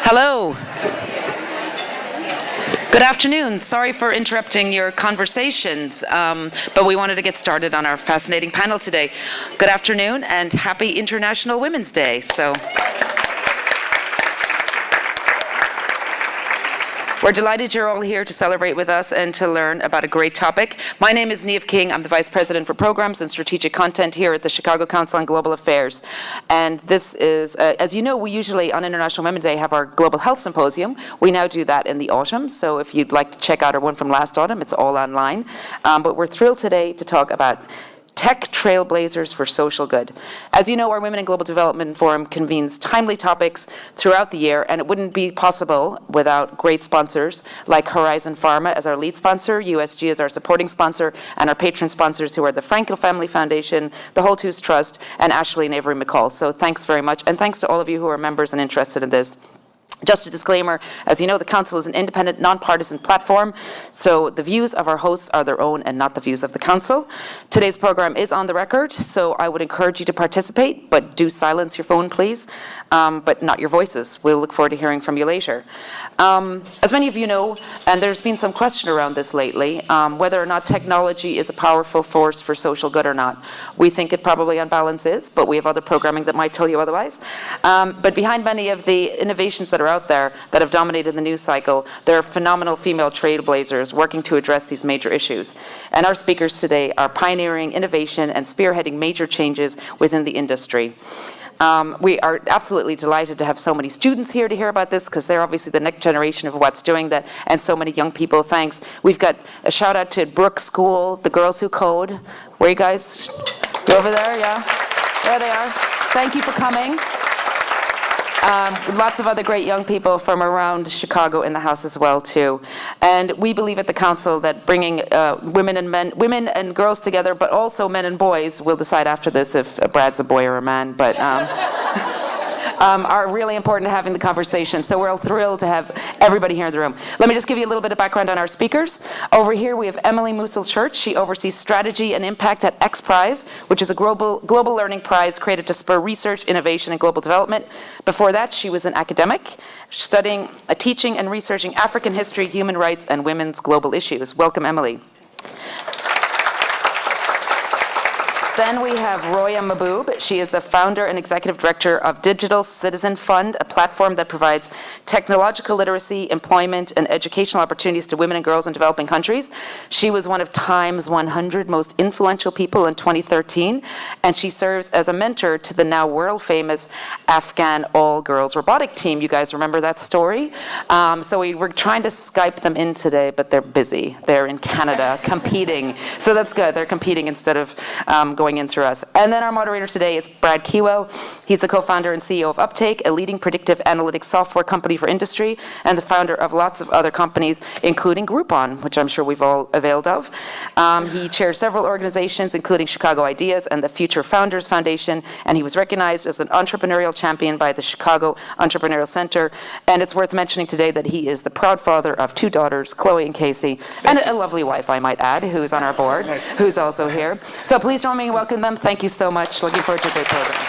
Hello. Good afternoon. Sorry for interrupting your conversations, but we wanted to get started on our fascinating panel today. Good afternoon and happy International Women's Day. We're delighted you're all here to celebrate with us and to learn about a great topic. My name is Niamh King. I'm the Vice President for Programs and Strategic Content here at the Chicago Council on Global Affairs. And this is, as you know, we usually on International Women's Day have our Global Health Symposium. We now do that in the autumn. So if you'd like to check out our one from last autumn, it's all online. But we're thrilled today to talk about Tech Trailblazers for Social Good. As you know, our Women in Global Development Forum convenes timely topics throughout the year, and it wouldn't be possible without great sponsors like Horizon Pharma as our lead sponsor, USG as our supporting sponsor, and our patron sponsors who are the Frankel Family Foundation, the Holtus Trust, and Ashley and Avery McCall. So thanks very much, and thanks to all of you who are members and interested in this. Just a disclaimer, as you know, the Council is an independent, nonpartisan platform, so the views of our hosts are their own and not the views of the Council. Today's program is on the record, so I would encourage you to participate, but do silence your phone, please, but not your voices. We'll look forward to hearing from you later. As many of you know, and there's been some question around this lately, whether or not technology is a powerful force for social good or not. We think it probably on balance is, but we have other programming that might tell you otherwise. But behind many of the innovations that are out there that have dominated the news cycle, there are phenomenal female trailblazers working to address these major issues. And our speakers today are pioneering innovation and spearheading major changes within the industry. We are absolutely delighted to have so many students here to hear about this because they're obviously the next generation of what's doing that, and so many young people, thanks. We've got a shout out to Brooks School, the girls who code. Where are you guys? You over there? Yeah. There they are. Thank you for coming. Lots of other great young people from around Chicago in the house as well too. And we believe at the Council that bringing women and girls together, but also men and boys, we'll decide after this if Brad's a boy or a man, but are really important to having the conversation. So we're all thrilled to have everybody here in the room. Let me just give you a little bit of background on our speakers. Over here we have Emily Musil-Church. She oversees strategy and impact at X Prize, which is a global learning prize created to spur research, innovation, and global development. Before that, she was an academic, studying, teaching, and researching African history, human rights, and women's global issues. Welcome, Emily. Then we have Roya Maboob. She is the founder and executive director of Digital Citizen Fund, a platform that provides technological literacy, employment, and educational opportunities to women and girls in developing countries. She was one of Time's 100 most influential people in 2013, and she serves as a mentor to the now world-famous Afghan all-girls robotic team. You guys remember that story? So we're trying to Skype them in today, but they're busy. They're in Canada competing. So that's good. They're competing instead of going in through us. And then our moderator today is Brad Keogh. He's the co-founder and CEO of Uptake, a leading predictive analytics software company for industry, and the founder of lots of other companies, including Groupon, which I'm sure we've all availed of. He chairs several organizations, including Chicago Ideas and the Future Founders Foundation, and he was recognized as an entrepreneurial champion by the Chicago Entrepreneurial Center. And it's worth mentioning today that he is the proud father of 2 daughters, Chloe and Casey, and a lovely wife, I might add, who's on our board, who's also here. So please join me in welcoming them. Thank you so much. Looking forward to a great program.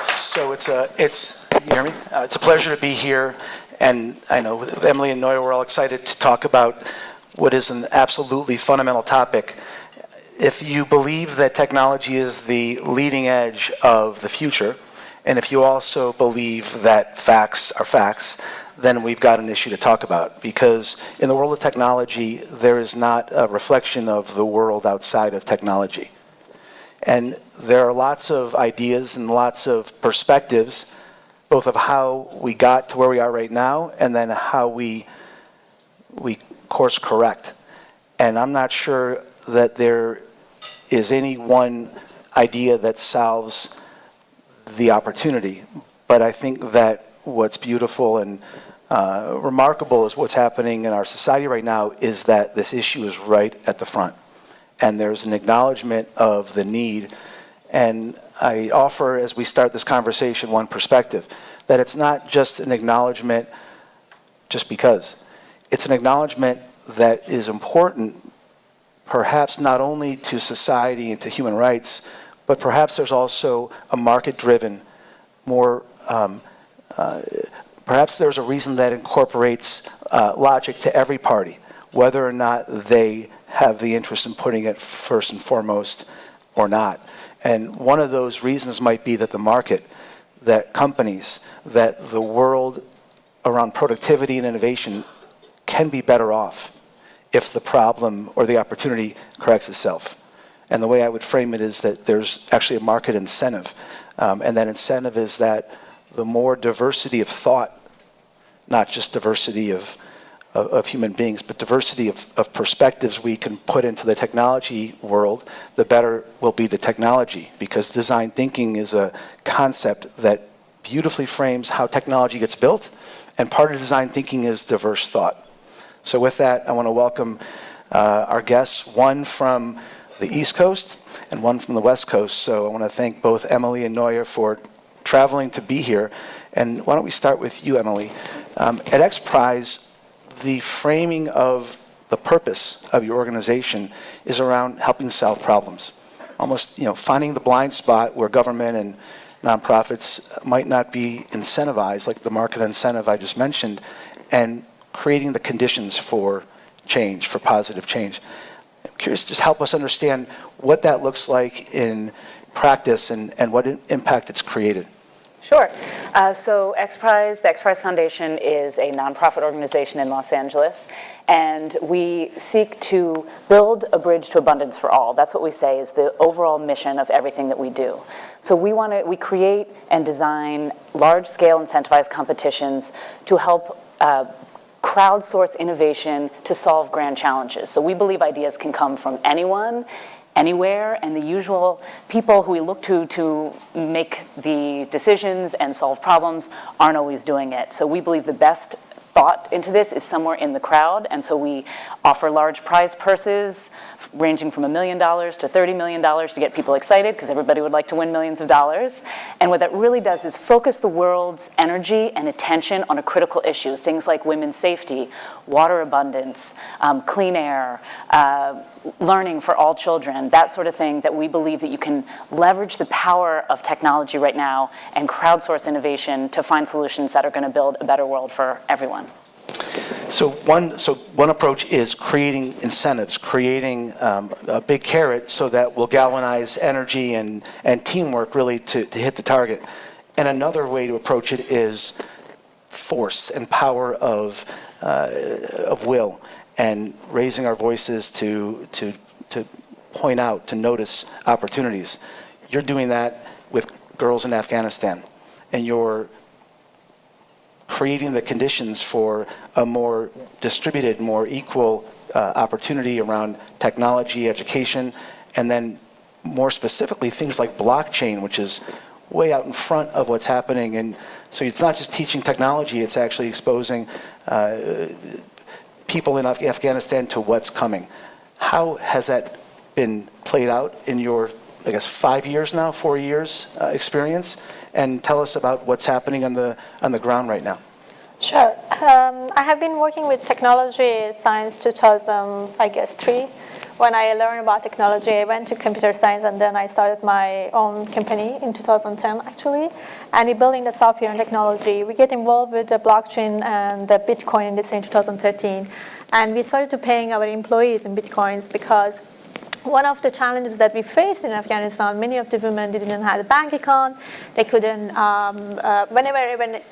So you hear me? It's a pleasure to be here, and I know with Emily and Noya, we're all excited to talk about what is an absolutely fundamental topic. If you believe that technology is the leading edge of the future, and if you also believe that facts are facts, then we've got an issue to talk about. Because in the world of technology, there is not a reflection of the world outside of technology. And there are lots of ideas and lots of perspectives, both of how we got to where we are right now, and then how we course correct. And I'm not sure that there is any one idea that solves the opportunity. But I think that what's beautiful and remarkable is what's happening in our society right now is that this issue is right at the front. And there's an acknowledgement of the need. And I offer, as we start this conversation, one perspective, that it's not just an acknowledgement just because. It's an acknowledgement that is important, perhaps not only to society and to human rights, but perhaps there's also a market-driven more, perhaps there's a reason that incorporates logic to every party, whether or not they have the interest in putting it first and foremost or not. And one of those reasons might be that the market, that companies, that the world around productivity and innovation can be better off if the problem or the opportunity corrects itself. And the way I would frame it is that there's actually a market incentive. And that incentive is that the more diversity of thought, not just diversity of human beings, but diversity of perspectives we can put into the technology world, the better will be the technology. Because design thinking is a concept that beautifully frames how technology gets built, and part of design thinking is diverse thought. So with that, I want to welcome our guests, one from the East Coast and one from the West Coast. So I want to thank both Emily and Roya for traveling to be here. And why don't we start with you, Emily. At X Prize, the framing of the purpose of your organization is around helping solve problems. Almost, finding the blind spot where government and nonprofits might not be incentivized, like the market incentive I just mentioned, and creating the conditions for change, for positive change. I'm curious, just help us understand what that looks like in practice and what impact it's created. Sure. So the X Prize Foundation is a nonprofit organization in Los Angeles, and we seek to build a bridge to abundance for all. That's what we say is the overall mission of everything that we do. So we create and design large-scale incentivized competitions to help crowdsource innovation to solve grand challenges. So we believe ideas can come from anyone, anywhere, and the usual people who we look to make the decisions and solve problems aren't always doing it. So we believe the best thought into this is somewhere in the crowd, and so we offer large prize purses ranging from $1 million to $30 million to get people excited, because everybody would like to win millions of dollars. And what that really does is focus the world's energy and attention on a critical issue, things like women's safety, water abundance, clean air, learning for all children, that sort of thing, that we believe that you can leverage the power of technology right now and crowdsource innovation to find solutions that are going to build a better world for everyone. So one approach is creating incentives, creating a big carrot so that we'll galvanize energy and teamwork really to hit the target. And another way to approach it is force and power of will, and raising our voices to point out, to notice opportunities. You're doing that with girls in Afghanistan, and you're creating the conditions for a more distributed, more equal opportunity around technology, education, and then more specifically things like blockchain, which is way out in front of what's happening. And so it's not just teaching technology, it's actually exposing people in Afghanistan to what's coming. How has that been played out in your, 4 years experience? And tell us about what's happening on the ground right now. Sure. I have been working with technology since 2003. When I learned about technology, I went to computer science, and then I started my own company in 2010, actually. And we're building the software and technology. We get involved with the blockchain and the Bitcoin industry in 2013. And we started to paying our employees in Bitcoins, because one of the challenges that we faced in Afghanistan, many of the women didn't have a bank account. They couldn't, when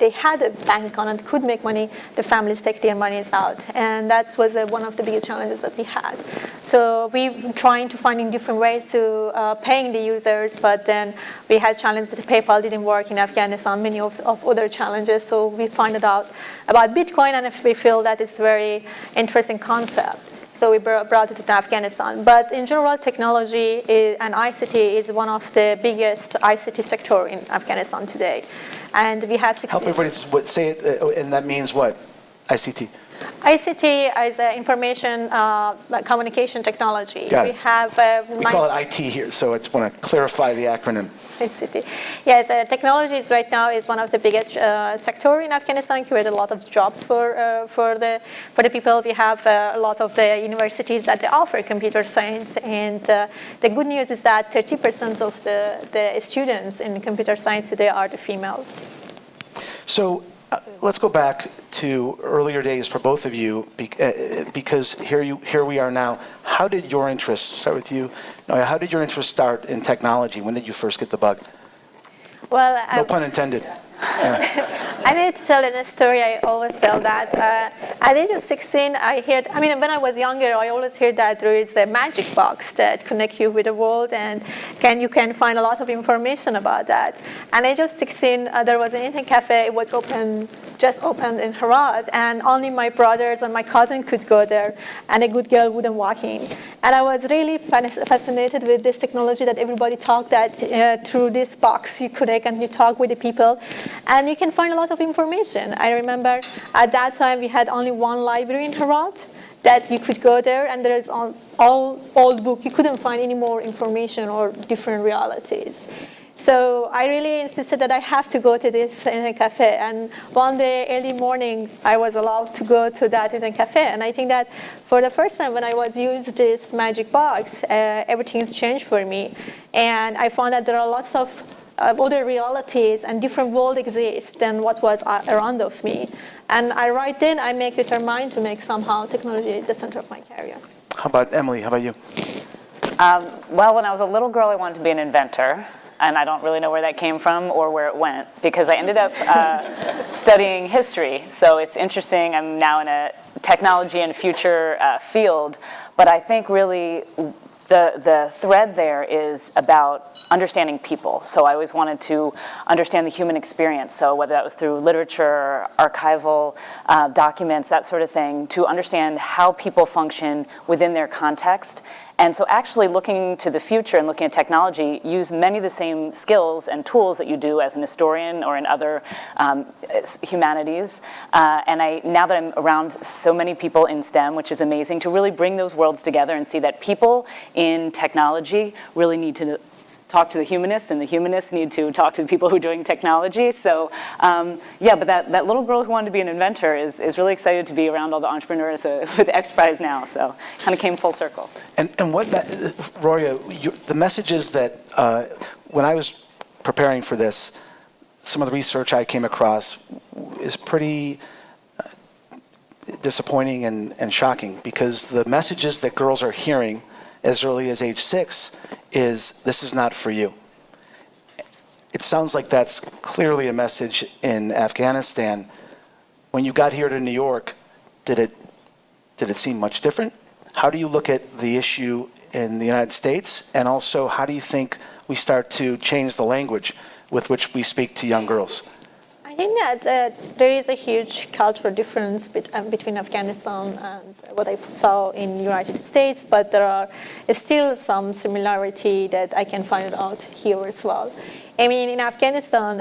they had a bank account and could make money, the families take their monies out. And that was one of the biggest challenges that we had. So we were trying to finding different ways to paying the users, but then we had challenges that PayPal didn't work in Afghanistan, many of other challenges. So we found out about Bitcoin, and if we feel that it's a very interesting concept. So we brought it to Afghanistan. But in general, technology and ICT is one of the biggest ICT sector in Afghanistan today. And we have 60... Help everybody say it, and that means what? ICT? ICT is information communication technology. Got We it. have We call it IT here, so I just want to clarify the acronym. ICT. Yes, technologies right now is one of the biggest sector in Afghanistan. Create a lot of jobs for the people. We have a lot of the universities that they offer computer science, and the good news is that 30% of the students in computer science today are the female. So let's go back to earlier days for both of you, because here we are now. How did your interest start with you? Noya, how did your interest start in technology? When did you first get the bug? Well, No pun intended. I need to tell a story. I always tell that. At the age of 16, when I was younger, I always heard that there is a magic box that connects you with the world, and you can find a lot of information about that. At the age of 16, there was an internet cafe. It was just opened in Herat, and only my brothers and my cousin could go there, and a good girl wouldn't walk in. And I was really fascinated with this technology that everybody talked that through this box you connect and you talk with the people, and you can find a lot of information. I remember at that time we had only one library in Herat that you could go there, and there is all old book. You couldn't find any more information or different realities. So I really insisted that I have to go to this internet cafe. And one day, early morning, I was allowed to go to that internet cafe. And I think that for the first time when I was used this magic box, everything's changed for me. And I found that there are lots of other realities and different world exist than what was around of me. And right then, I make determined to make somehow technology the center of my career. How about Emily? How about you? Well, when I was a little girl, I wanted to be an inventor. And I don't really know where that came from or where it went, because I ended up studying history. So it's interesting. I'm now in a technology and future field. But I think really the thread there is about understanding people. So I always wanted to understand the human experience. So whether that was through literature, archival documents, that sort of thing, to understand how people function within their context. And so actually looking to the future and looking at technology, use many of the same skills and tools that you do as an historian or in other humanities. And now that I'm around so many people in STEM, which is amazing, to really bring those worlds together and see that people in technology really need to talk to the humanists, and the humanists need to talk to the people who are doing technology. So but that little girl who wanted to be an inventor is really excited to be around all the entrepreneurs with X Prize now. So kind of came full circle. And what, Roya, the messages that, when I was preparing for this, some of the research I came across is pretty disappointing and shocking, because the messages that girls are hearing as early as age 6 is, this is not for you. It sounds like that's clearly a message in Afghanistan. When you got here to New York, did it seem much different? How do you look at the issue in the United States? And also, how do you think we start to change the language with which we speak to young girls? I think that there is a huge cultural difference between Afghanistan and what I saw in the United States, but there are still some similarity that I can find out here as well. I mean, in Afghanistan,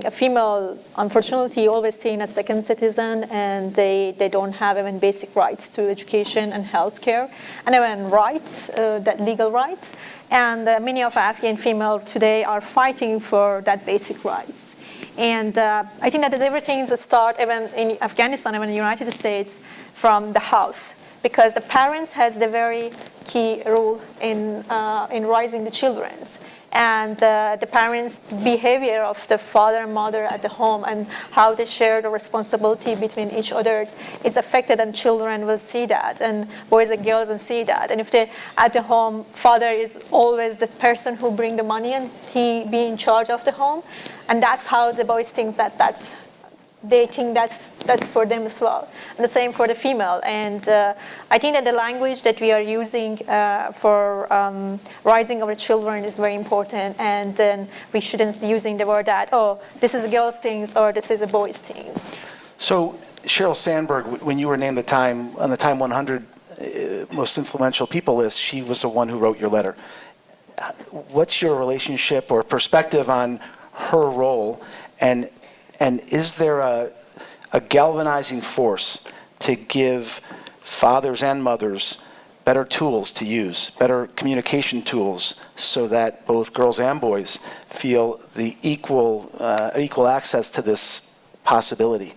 a female, unfortunately, always seen as second citizen, and they don't have even basic rights to education and healthcare, and even rights, that legal rights. And many of Afghan females today are fighting for that basic rights. And I think that everything starts even in Afghanistan, even in the United States, from the house, because the parents has the very key role in raising the children. And the parents' behavior of the father and mother at the home and how they share the responsibility between each other is affected, and children will see that, and boys and girls will see that. And if they at the home, father is always the person who bring the money and he be in charge of the home, and that's how the boys think they think that's for them as well. And the same for the female. And I think that the language that we are using for raising our children is very important. And then we shouldn't be using the word that, oh, this is a girl's things or this is a boy's things. So Sheryl Sandberg, when you were named on the Time 100 most influential people list, she was the one who wrote your letter. What's your relationship or perspective on her role, and is there a galvanizing force to give fathers and mothers better tools to use, better communication tools, so that both girls and boys feel the equal access to this possibility?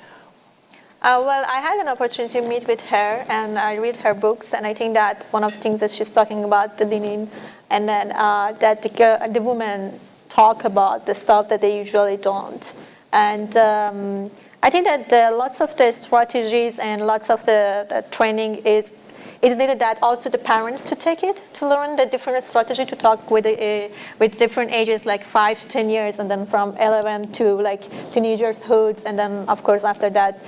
Well, I had an opportunity to meet with her, and I read her books, and I think that one of the things that she's talking about, the leaning, and then that the women talk about the stuff that they usually don't. And I think that lots of the strategies and lots of the training is needed, that also the parents to take it, to learn the different strategy, to talk with different ages, like 5 to 10 years, and then from 11 to like teenagers hoods, and then of course after that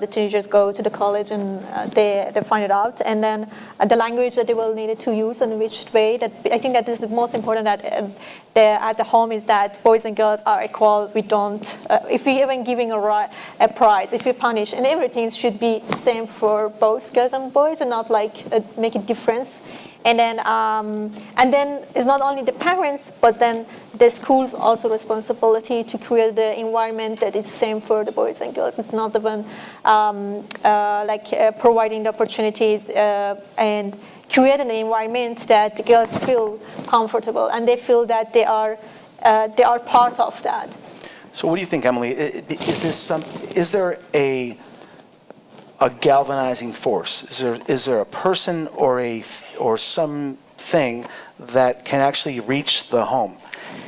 the teenagers go to the college and they find it out, and then the language that they will need to use and which way. That I think that is the most important, that at the home, is that boys and girls are equal. We don't, if we even giving a prize, if we punish, and everything should be the same for both girls and boys, and not like make a difference. And then it's not only the parents, but then the school's also responsibility to create the environment that is same for the boys and girls. It's not even providing the opportunities and create an environment that the girls feel comfortable and they feel that they are part of that. So what do you think, Emily? Is there a galvanizing force? Is there a person or something that can actually reach the home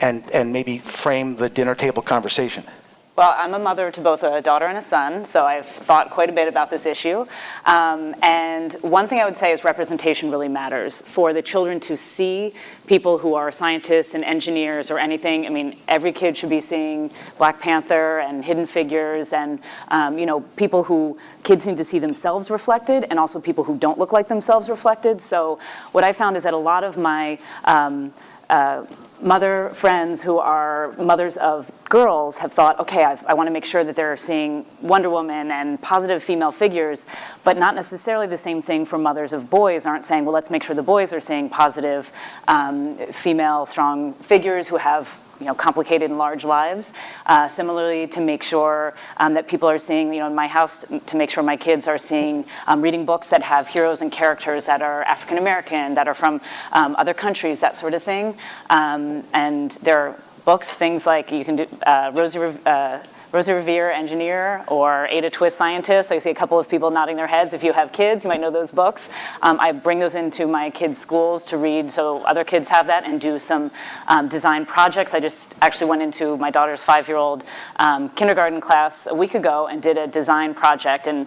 and maybe frame the dinner table conversation? Well, I'm a mother to both a daughter and a son, so I've thought quite a bit about this issue. And one thing I would say is representation really matters. For the children to see people who are scientists and engineers or anything, I mean, every kid should be seeing Black Panther and Hidden Figures, and people who kids need to see themselves reflected, and also people who don't look like themselves reflected. So what I found is that a lot of my mother friends who are mothers of girls have thought, okay, I want to make sure that they're seeing Wonder Woman and positive female figures, but not necessarily the same thing for mothers of boys. Aren't saying, well, let's make sure the boys are seeing positive female strong figures who have complicated and large lives. Similarly, to make sure that people are seeing, in my house, to make sure my kids are seeing, reading books that have heroes and characters that are African American, that are from other countries, that sort of thing. And there are books, things like you can do Rosie Revere, engineer, or Ada Twist, scientist. I see a couple of people nodding their heads. If you have kids, you might know those books. I bring those into my kids' schools to read, so other kids have that, and do some design projects. I just actually went into my daughter's 5-year-old kindergarten class a week ago and did a design project, and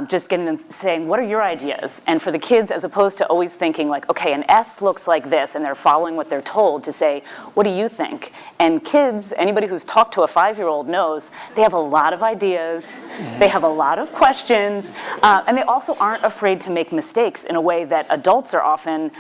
just getting them saying, what are your ideas? And for the kids, as opposed to always thinking like, okay, an S looks like this, and they're following what they're told, to say, what do you think? And kids, anybody who's talked to a 5-year-old knows they have a lot of ideas, they have a lot of questions, and they also aren't afraid to make mistakes in a way that adults are often,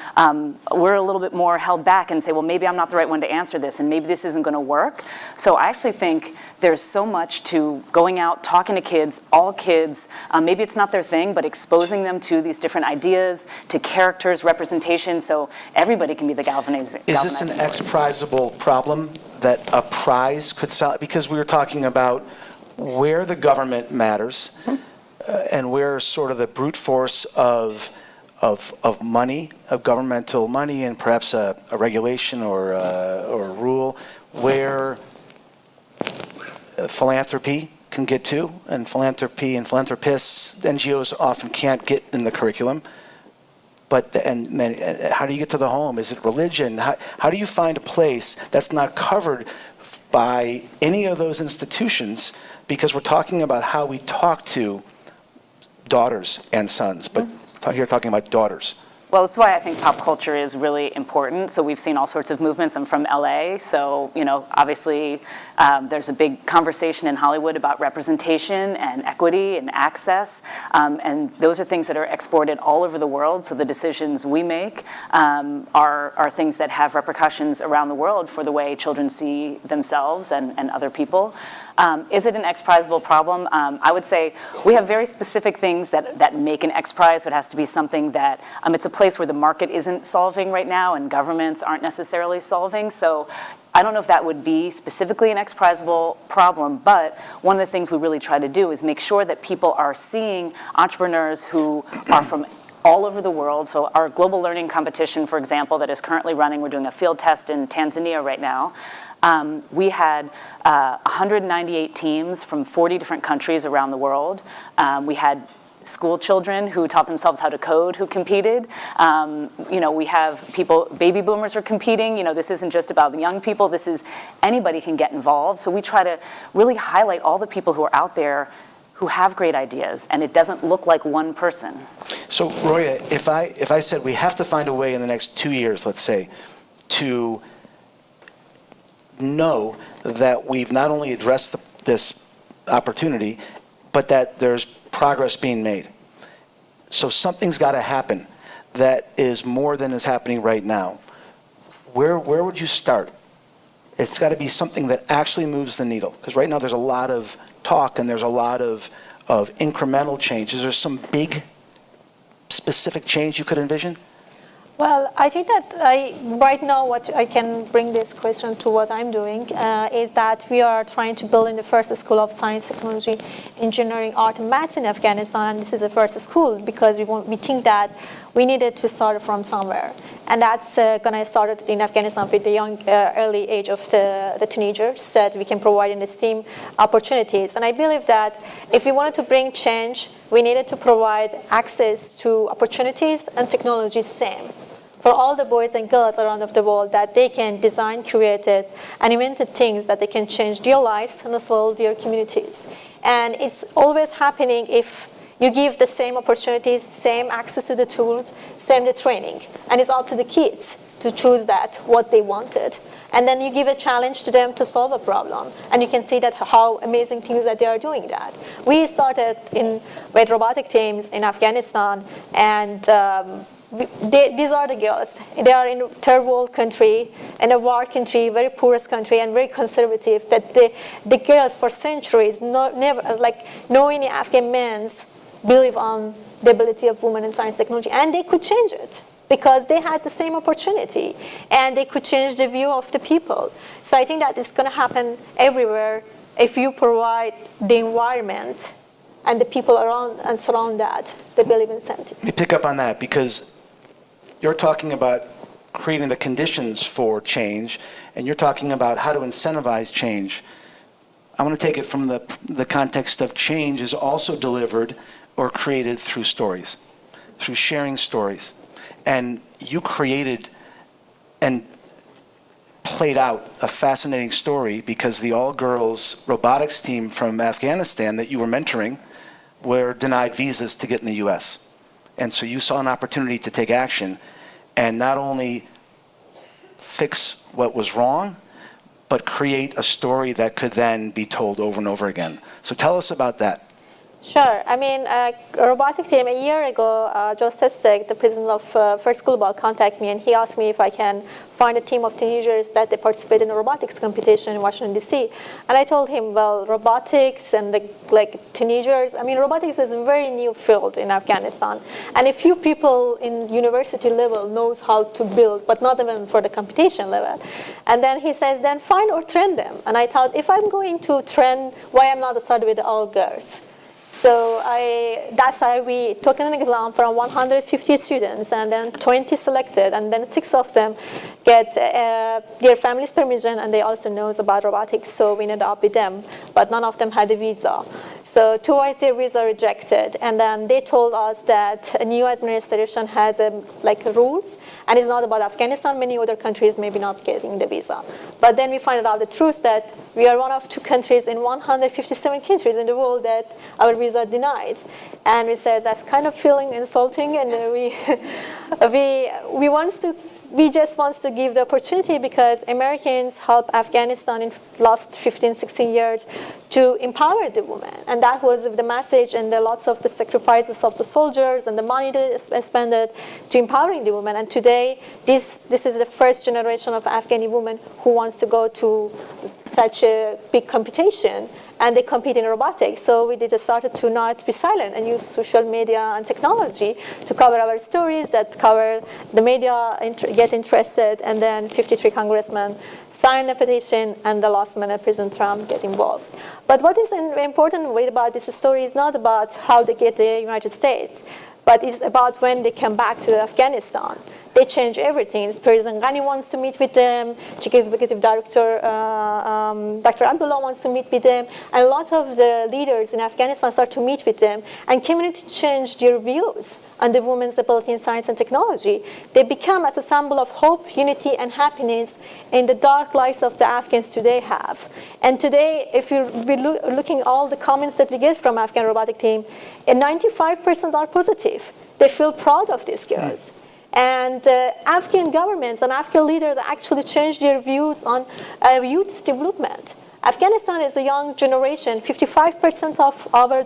we're a little bit more held back and say, well, maybe I'm not the right one to answer this, and maybe this isn't going to work. So I actually think there's so much to going out, talking to kids, all kids. Maybe it's not their thing, but exposing them to these different ideas, to characters, representation, so everybody can be the galvanizing. Is this an X-Prizeable problem that a prize could solve? Because we were talking about where the government matters, and where sort of the brute force of money, of governmental money, and perhaps a regulation or a rule, where philanthropy can get to, and philanthropy and philanthropists, NGOs often can't get in the curriculum. But how do you get to the home? Is it religion? How do you find a place that's not covered by any of those institutions? Because we're talking about how we talk to daughters and sons, but here we're talking about daughters. Well, that's why I think pop culture is really important. So we've seen all sorts of movements. I'm from LA, so obviously there's a big conversation in Hollywood about representation and equity and access, and those are things that are exported all over the world. So the decisions we make are things that have repercussions around the world for the way children see themselves and other people. Is it an XPRIZable problem? I would say we have very specific things that make an XPRIZE. It has to be something that, it's a place where the market isn't solving right now and governments aren't necessarily solving. So I don't know if that would be specifically an XPRIZable problem, but one of the things we really try to do is make sure that people are seeing entrepreneurs who are from all over the world. So our global learning competition, for example, that is currently running, we're doing a field test in Tanzania right now. We had 198 teams from 40 different countries around the world. We had school children who taught themselves how to code who competed. We have people, baby boomers are competing. This isn't just about the young people. This is anybody can get involved. So we try to really highlight all the people who are out there who have great ideas, and it doesn't look like one person. So Roya, if I said we have to find a way in the next 2 years, let's say, to know that we've not only addressed this opportunity, but that there's progress being made. So something's got to happen that is more than is happening right now. Where would you start? It's got to be something that actually moves the needle. Because right now there's a lot of talk and there's a lot of incremental change. Is there some big, specific change you could envision? Well, I think that right now what I can bring this question to what I'm doing is that we are trying to build in the first school of science, technology, engineering, art, and maths in Afghanistan. This is the first school because we think that we needed to start from somewhere. And that's going to start in Afghanistan with the young, early age of the teenagers that we can provide in the STEAM opportunities. And I believe that if we wanted to bring change, we needed to provide access to opportunities and technology same for all the boys and girls around the world, that they can design, create it, and invented things that they can change their lives and as well their communities. And it's always happening if you give the same opportunities, same access to the tools, same the training. And it's up to the kids to choose that, what they wanted. And then you give a challenge to them to solve a problem. And you can see that how amazing things that they are doing that. We started with robotic teams in Afghanistan, and these are the girls. They are in a third world country, in a war country, very poorest country, and very conservative. That the girls for centuries, never like no any Afghan men believe on the ability of women in science technology, and they could change it because they had the same opportunity, and they could change the view of the people. So I think that it's going to happen everywhere if you provide the environment and the people around and surround that, they believe in science. Let me pick up on that, because you're talking about creating the conditions for change, and you're talking about how to incentivize change. I want to take it from the context of change is also delivered or created through stories, through sharing stories. And you created and played out a fascinating story because the all-girls robotics team from Afghanistan that you were mentoring were denied visas to get in the US. And so you saw an opportunity to take action and not only fix what was wrong, but create a story that could then be told over and over again. So tell us about that. Sure. I mean, a robotics team, a year ago, Joe Sestek, the president of First Global, contacted me, and he asked me if I can find a team of teenagers that they participate in a robotics competition in Washington, D.C. And I told him, well, robotics and teenagers, I mean, robotics is a very new field in Afghanistan. And a few people in university level knows how to build, but not even for the competition level. And then he says, then find or train them. And I thought, if I'm going to train, why I'm not started with all girls? So that's why we took an exam from 150 students, and then 20 selected, and then 6 of them get their family's permission, and they also knows about robotics, so we ended up with them, but none of them had a visa. So twice their visa rejected, and then they told us that a new administration has rules, and it's not about Afghanistan. Many other countries maybe not getting the visa. But then we find out the truth that we are one of 2 countries in 157 countries in the world that our visa denied. And we said that's kind of feeling insulting, and we just want to give the opportunity because Americans helped Afghanistan in last 15, 16 years to empower the women. And that was the message, and lots of the sacrifices of the soldiers and the money they spent to empowering the women. And today, this is the first generation of Afghani women who wants to go to such a big computation, and they compete in robotics. So we started to not be silent and use social media and technology to cover our stories, that cover the media, get interested, and then 53 congressmen sign a petition, and the last minute President Trump get involved. But what is important way about this story is not about how they get to the United States, but it's about when they come back to Afghanistan. They change everything. President Ghani wants to meet with them. Chief Executive Director Dr. Abdullah wants to meet with them. And a lot of the leaders in Afghanistan start to meet with them. And community change their views on the women's ability in science and technology. They become as a symbol of hope, unity, and happiness in the dark lives of the Afghans today have. And today, if you're looking at all the comments that we get from Afghan robotic team, 95% are positive. They feel proud of these girls. And Afghan governments and Afghan leaders actually changed their views on youth development. Afghanistan is a young generation. 55% of our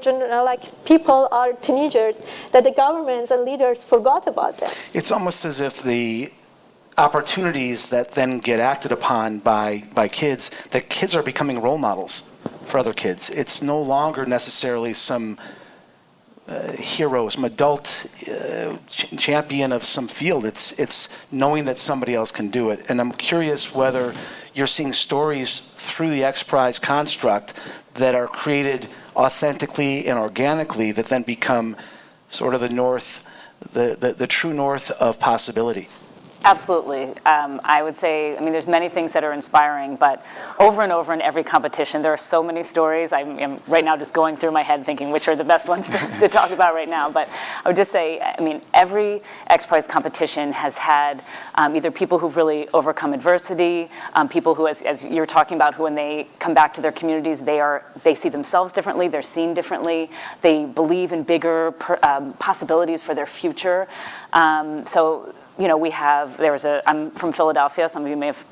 people are teenagers that the governments and leaders forgot about them. It's almost as if the opportunities that then get acted upon by kids, that kids are becoming role models for other kids. It's no longer necessarily some hero, some adult champion of some field. It's knowing that somebody else can do it. And I'm curious whether you're seeing stories through the X Prize construct that are created authentically and organically that then become sort of the true north of possibility. Absolutely. I would say, there's many things that are inspiring, but over and over in every competition, there are so many stories. I'm right now just going through my head thinking which are the best ones to talk about right now. But I would just say, every X Prize competition has had either people who've really overcome adversity, people who, as you're talking about, who when they come back to their communities, they see themselves differently, they're seen differently, they believe in bigger possibilities for their future. So, I'm from Philadelphia, some of you may have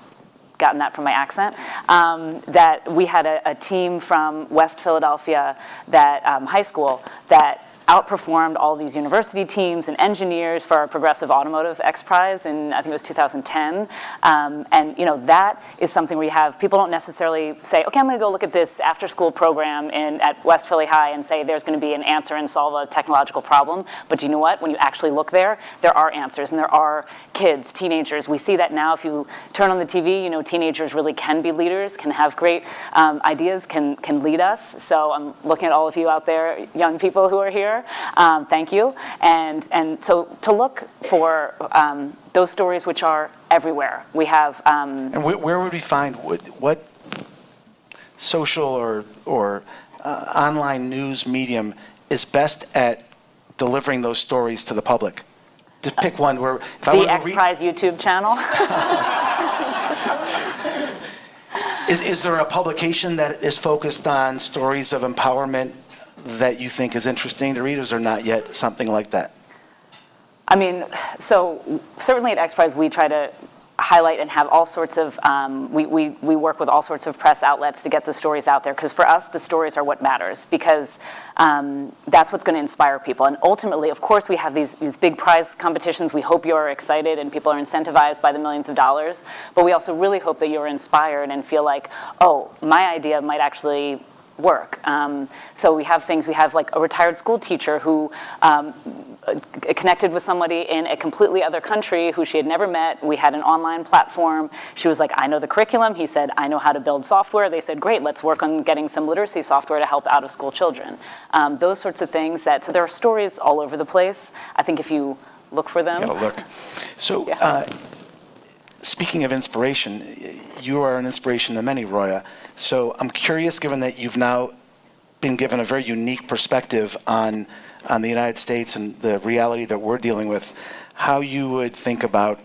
gotten that from my accent, that we had a team from West Philadelphia, that high school, that outperformed all these university teams and engineers for our Progressive Automotive X Prize in, I think it was 2010. That is something where you have, people don't necessarily say, okay, I'm gonna go look at this after school program at West Philly High and say there's gonna be an answer and solve a technological problem. But you know what? When you actually look there are answers, and there are kids, teenagers. We see that now. If you turn on the TV, teenagers really can be leaders, can have great ideas, can lead us. So I'm looking at all of you out there, young people who are here. Thank you. And so to look for those stories which are everywhere. We have... and where would we find, what social or online news medium is best at delivering those stories to the public? Just pick one where... The X Prize YouTube channel. Is there a publication that is focused on stories of empowerment that you think is interesting to readers, or not yet something like that? So certainly at X Prize we try to highlight and have all sorts of, we work with all sorts of press outlets to get the stories out there, because for us the stories are what matters, because that's what's going to inspire people. And ultimately, of course, we have these big prize competitions. We hope you're excited and people are incentivized by the millions of dollars, but we also really hope that you're inspired and feel like, oh, my idea might actually work. So we have like a retired school teacher who connected with somebody in a completely other country who she had never met. We had an online platform. She was like, I know the curriculum. He said, I know how to build software. They said, great, let's work on getting some literacy software to help out of school children. Those sorts of things so there are stories all over the place. I think if you look for them. You gotta look. So, speaking of inspiration, you are an inspiration to many, Roya. So I'm curious, given that you've now been given a very unique perspective on the United States and the reality that we're dealing with, how you would think about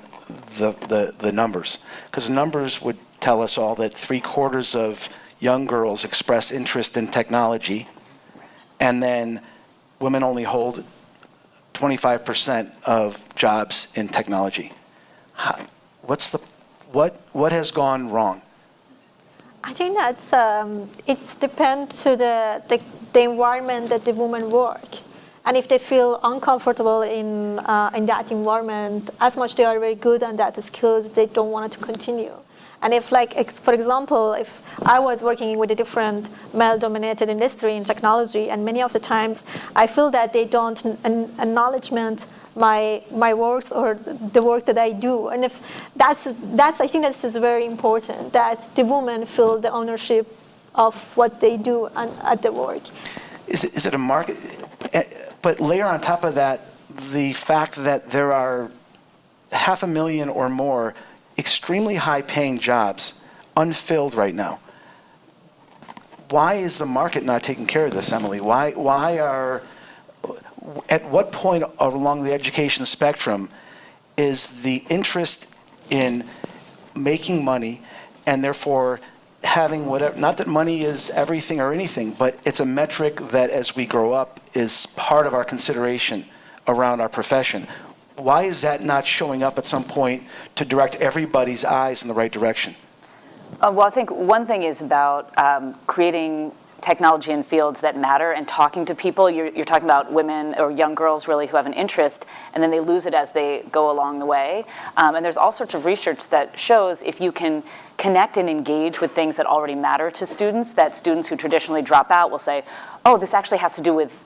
the numbers. Because the numbers would tell us all that 3/4 of young girls express interest in technology, and then women only hold 25% of jobs in technology. What has gone wrong? I think that's it depends to the environment that the women work, and if they feel uncomfortable in that environment, as much they are very good on that skills, they don't want to continue. And if, like, for example, if I was working with a different male-dominated industry in technology, and many of the times I feel that they don't acknowledgement my works or the work that I do. And if that's I think this is very important, that the women feel the ownership of what they do at the work. Is it a market? But layer on top of that the fact that there are 500,000 or more extremely high-paying jobs unfilled right now. Why is the market not taking care of this, Emily? At what point along the education spectrum is the interest in making money and therefore having whatever, not that money is everything or anything, but it's a metric that as we grow up is part of our consideration around our profession. Why is that not showing up at some point to direct everybody's eyes in the right direction? Well, I think one thing is about creating technology in fields that matter and talking to people. You're talking about women or young girls really who have an interest, and then they lose it as they go along the way. And there's all sorts of research that shows if you can connect and engage with things that already matter to students, that students who traditionally drop out will say, oh, this actually has to do with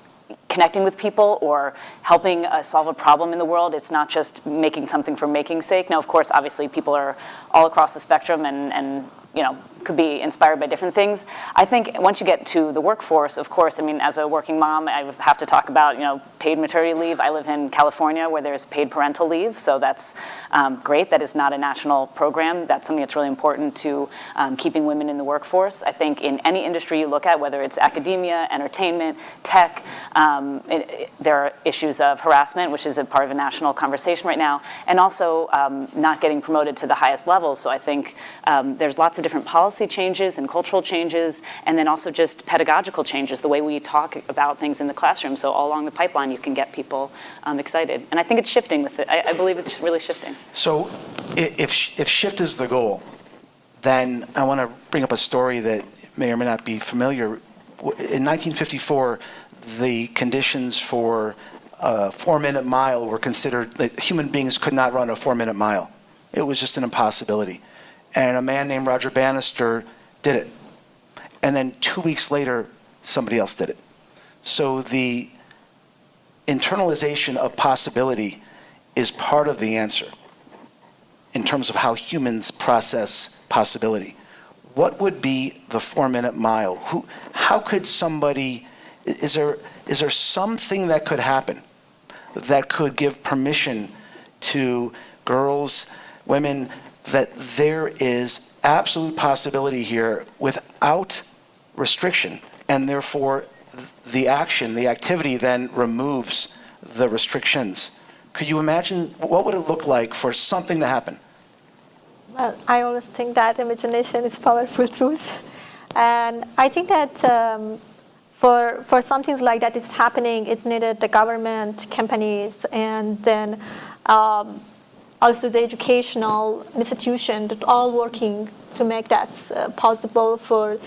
connecting with people or helping solve a problem in the world. It's not just making something for making's sake. Now, of course, obviously, people are all across the spectrum and you know, could be inspired by different things. I think once you get to the workforce, of course, I mean, as a working mom, I have to talk about, you know, paid maternity leave. I live in California where there's paid parental leave, so that's great. That is not a national program. That's something that's really important to keeping women in the workforce. I think in any industry you look at, whether it's academia, entertainment, tech, there are issues of harassment, which is a part of a national conversation right now, and also not getting promoted to the highest levels. So I think there's lots of different policy changes and cultural changes, and then also just pedagogical changes, the way we talk about things in the classroom. So all along the pipeline, you can get people excited. And I think it's shifting with it. I believe it's really shifting. So if shift is the goal, then I want to bring up a story that may or may not be familiar. In 1954, the conditions for a 4-minute mile were considered that human beings could not run a 4-minute mile. It was just an impossibility. And a man named Roger Bannister did it. And then 2 weeks later, somebody else did it. So the internalization of possibility is part of the answer in terms of how humans process possibility. What would be the 4-minute mile? How could somebody, is there something that could happen that could give permission to girls, women, that there is absolute possibility here without restriction, and therefore the action, the activity then removes the restrictions? Could you imagine, what would it look like for something to happen? Well, I always think that imagination is powerful truth. And I think that for some things like that is happening, it's needed the government, companies, and then also the educational institution that all working to make that possible for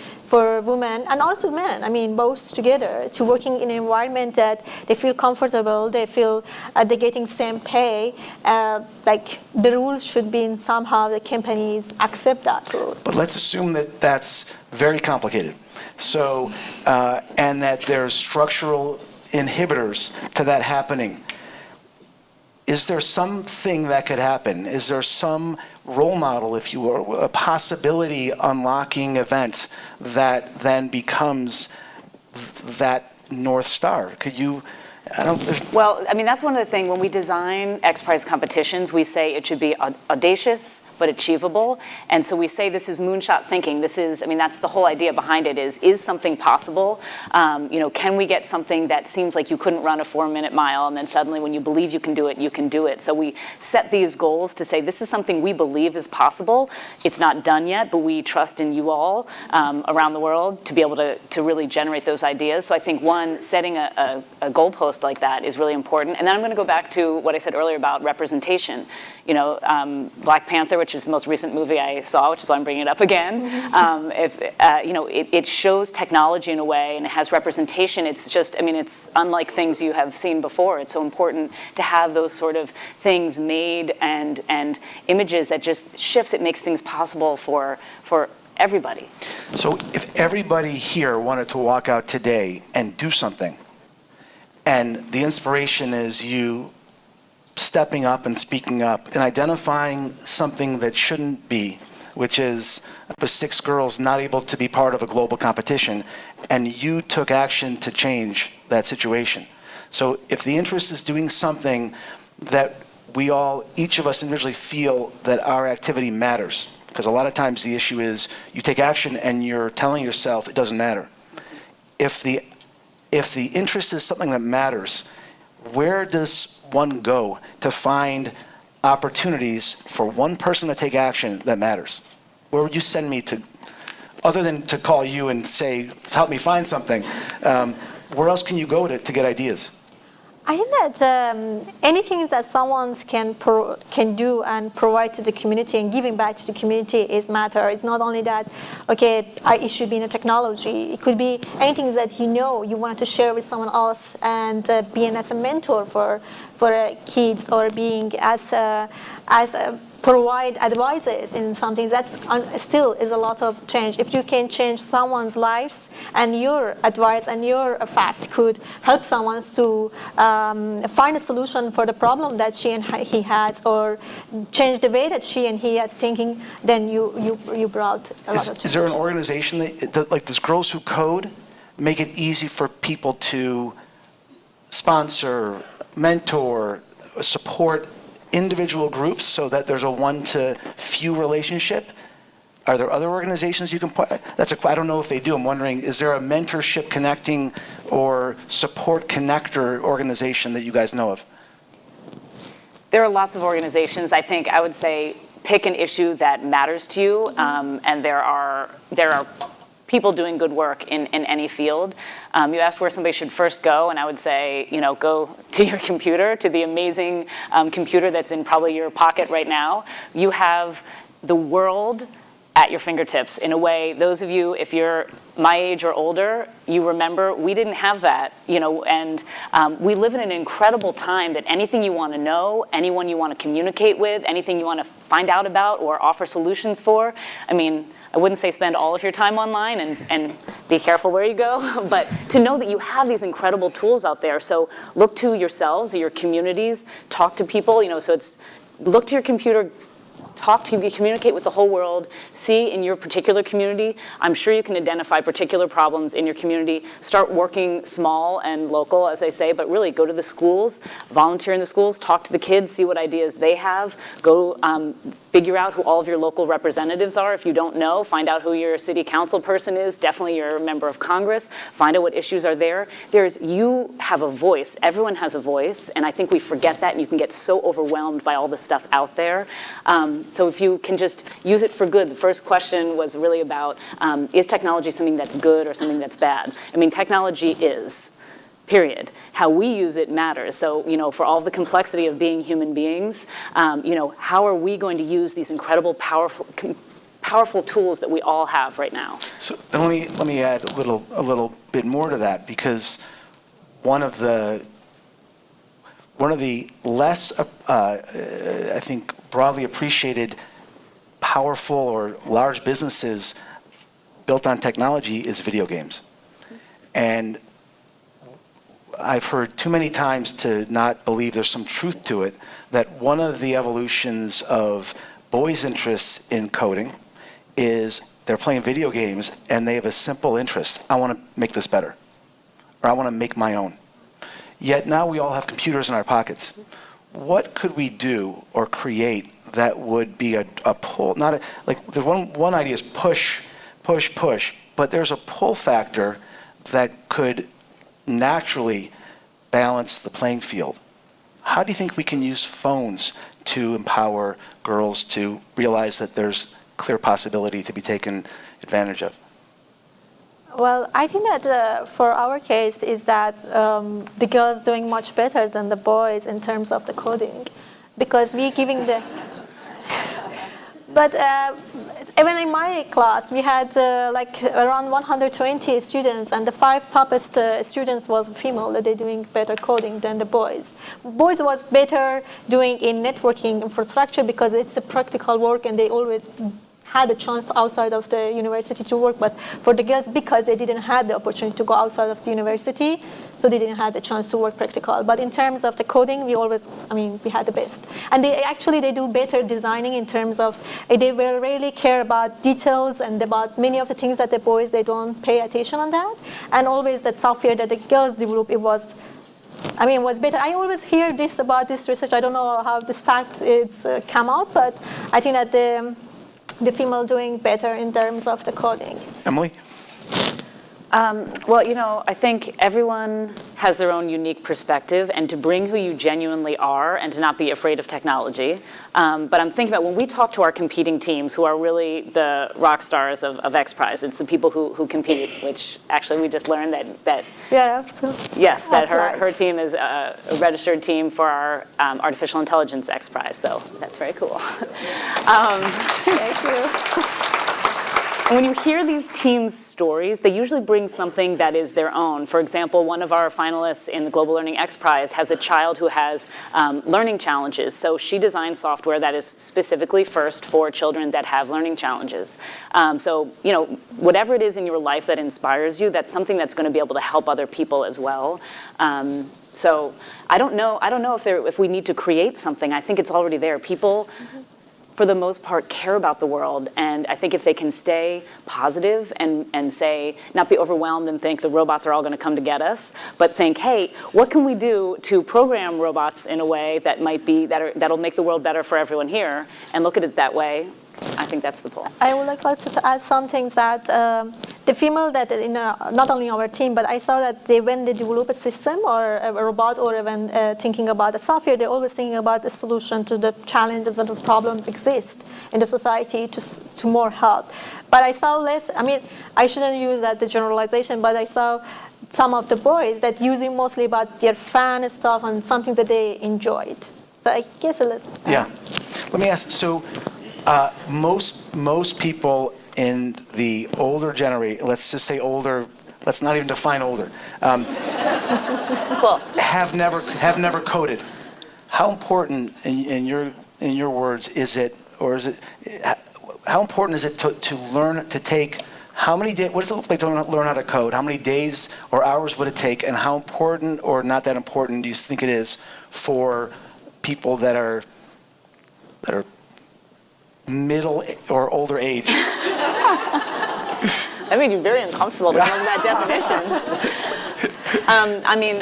women and also men. I mean, both together, to working in an environment that they feel comfortable, they feel they're getting same pay. Like the rules should be in somehow the companies accept that rule. But let's assume that that's very complicated. So, and that there's structural inhibitors to that happening. Is there something that could happen? Is there some role model, if you will, a possibility unlocking event that then becomes that North Star? Could you, Well, I mean, that's one of the things, when we design X Prize competitions, we say it should be audacious, but achievable. And so we say this is moonshot thinking. This is, I mean, that's the whole idea behind it is something possible? You know, can we get something that seems like you couldn't run a 4-minute mile, and then suddenly when you believe you can do it, you can do it. So we set these goals to say this is something we believe is possible. It's not done yet, but we trust in you all around the world to be able to really generate those ideas. So I think one, setting a goalpost like that is really important. And then I'm going to go back to what I said earlier about representation. You know, Black Panther, which which is the most recent movie I saw, which is why I'm bringing it up again. It shows technology in a way, and it has representation. It's just, I mean, it's unlike things you have seen before. It's so important to have those sort of things made and images that just shifts. It makes things possible for everybody. So if everybody here wanted to walk out today and do something, and the inspiration is you stepping up and speaking up and identifying something that shouldn't be, which is 6 girls not able to be part of a global competition, and you took action to change that situation. So if the interest is doing something that we all, each of us individually feel that our activity matters, because a lot of times the issue is you take action and you're telling yourself it doesn't matter. If the interest is something that matters, where does one go to find opportunities for one person to take action that matters? Where would you send me to, other than to call you and say, help me find something? Where else can you go to get ideas? I think that anything that someone can do and provide to the community and giving back to the community is matter. It's not only that, okay, it should be in a technology. It could be anything that you wanted to share with someone else, and being as a mentor for kids, or being as a provide advices in something that's still is a lot of change. If you can change someone's lives, and your advice and your fact could help someone to find a solution for the problem that she and he has, or change the way that she and he is thinking, then you brought a lot of change. Is there an organization that like does Girls Who Code make it easy for people to sponsor, mentor, support individual groups so that there's a one-to-few relationship? Are there other organizations you can point? I don't know if they do. I'm wondering, is there a mentorship connecting or support connector organization that you guys know of? There are lots of organizations. I think I would say pick an issue that matters to you, and there are people doing good work in any field. You asked where somebody should first go, and I would say, go to your computer, to the amazing computer that's in probably your pocket right now. You have the world at your fingertips. In a way, those of you, if you're my age or older, you remember we didn't have that, and we live in an incredible time that anything you want to know, anyone you want to communicate with, anything you want to find out about or offer solutions for, I wouldn't say spend all of your time online and be careful where you go, but to know that you have these incredible tools out there. So look to yourselves, your communities, talk to people, so it's look to your computer, communicate with the whole world, see in your particular community. I'm sure you can identify particular problems in your community. Start working small and local, as I say, but really go to the schools, volunteer in the schools, talk to the kids, see what ideas they have. Go figure out who all of your local representatives are. If you don't know, find out who your city council person is, definitely your member of Congress. Find out what issues are there. You have a voice. Everyone has a voice, and I think we forget that, and you can get so overwhelmed by all the stuff out there. So if you can just use it for good. The first question was really about, is technology something that's good or something that's bad? Technology is, period. How we use it matters. So, for all the complexity of being human beings, how are we going to use these incredible, powerful tools that we all have right now? So let me add a little bit more to that, because one of the less, I think, broadly appreciated powerful or large businesses built on technology is video games. And I've heard too many times to not believe there's some truth to it, that one of the evolutions of boys' interests in coding is they're playing video games and they have a simple interest. I want to make this better, or I want to make my own. Yet now we all have computers in our pockets. What could we do or create that would be a pull? The one idea is push, but there's a pull factor that could naturally balance the playing field. How do you think we can use phones to empower girls to realize that there's clear possibility to be taken advantage of? Well, I think that for our case is that the girls doing much better than the boys in terms of the coding, because we're giving But even in my class, we had like around 120 students, and the 5 toppest students was female, that they're doing better coding than the boys. Boys was better doing in networking infrastructure because it's a practical work, and they always had a chance outside of the university to work. But for the girls, because they didn't have the opportunity to go outside of the university, so they didn't have the chance to work practical. But in terms of the coding, we always, we had the best. And they do better designing in terms of, they will really care about details and about many of the things that the boys, they don't pay attention on that. And always that software that the girls develop, it was better. I always hear this about this research. I don't know how this fact is come out, but I think that the female doing better in terms of the coding. Emily? Well, I think everyone has their own unique perspective, and to bring who you genuinely are and to not be afraid of technology. But I'm thinking about when we talk to our competing teams, who are really the rock stars of X Prize, it's the people who compete, which actually we just learned that Yeah, absolutely. yes, that her team is a registered team for our Artificial Intelligence X Prize, so that's very cool. Thank you. And when you hear these teams' stories, they usually bring something that is their own. For example, one of our finalists in the Global Learning X Prize has a child who has learning challenges. So she designed software that is specifically first for children that have learning challenges. So, whatever it is in your life that inspires you, that's something that's going to be able to help other people as well. So I don't know if we need to create something. I think it's already there. People, for the most part, care about the world. And I think if they can stay positive and say, not be overwhelmed and think the robots are all going to come to get us, but think, hey, what can we do to program robots in a way that that'll make the world better for everyone here, and look at it that way, I think that's the pull. I would like also to add some things that the female that not only our team, but I saw that when they develop a system or a robot, or even thinking about the software, they're always thinking about the solution to the challenges and the problems exist in the society to more help. But I saw less, I shouldn't use that the generalization, but I saw some of the boys that using mostly about their fan stuff and something that they enjoyed. So I guess a little. Yeah. Let me ask, so most people in the older generation, let's just say older, let's not even define older, Cool. have never coded. How important, in your words, is it, how important is it to learn to take? How many days? What does it look like to learn how to code? How many days or hours would it take? And how important or not that important do you think it is for people that are middle or older age? I made you very uncomfortable to come up with that definition.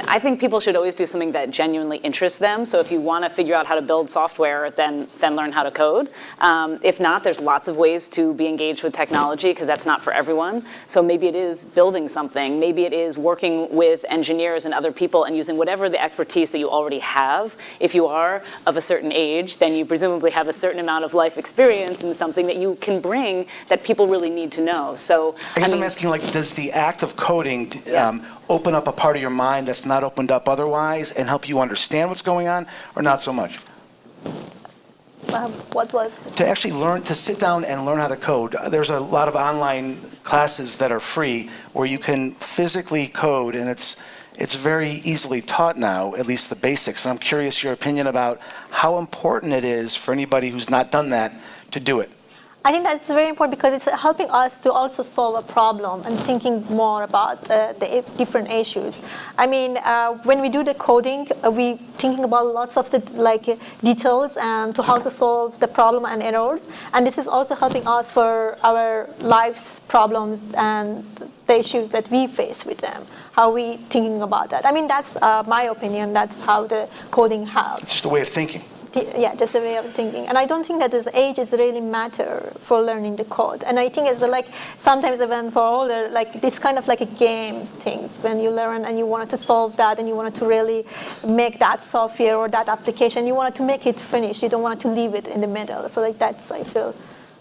I think people should always do something that genuinely interests them. So if you want to figure out how to build software, then learn how to code. If not, there's lots of ways to be engaged with technology, because that's not for everyone. So maybe it is building something. Maybe it is working with engineers and other people and using whatever the expertise that you already have. If you are of a certain age, then you presumably have a certain amount of life experience in something that you can bring that people really need to know. So I guess I'm asking, does the act of coding open up a part of your mind that's not opened up otherwise and help you understand what's going on, or not so much? What was? To actually learn, to sit down and learn how to code. There's a lot of online classes that are free where you can physically code, and it's very easily taught now, at least the basics. And I'm curious your opinion about how important it is for anybody who's not done that to do it. I think that's very important because it's helping us to also solve a problem and thinking more about the different issues. When we do the coding, we thinking about lots of the details to how to solve the problem and errors. And this is also helping us for our life's problems and the issues that we face with them. How we thinking about that? That's my opinion. That's how the coding helps. It's just a way of thinking. Yeah, just a way of thinking. And I don't think that this age is really matter for learning the code. And I think it's sometimes even for older, this kind of a games things, when you learn and you wanted to solve that and you wanted to really make that software or that application, you wanted to make it finish. You don't want to leave it in the middle. So that's, I feel,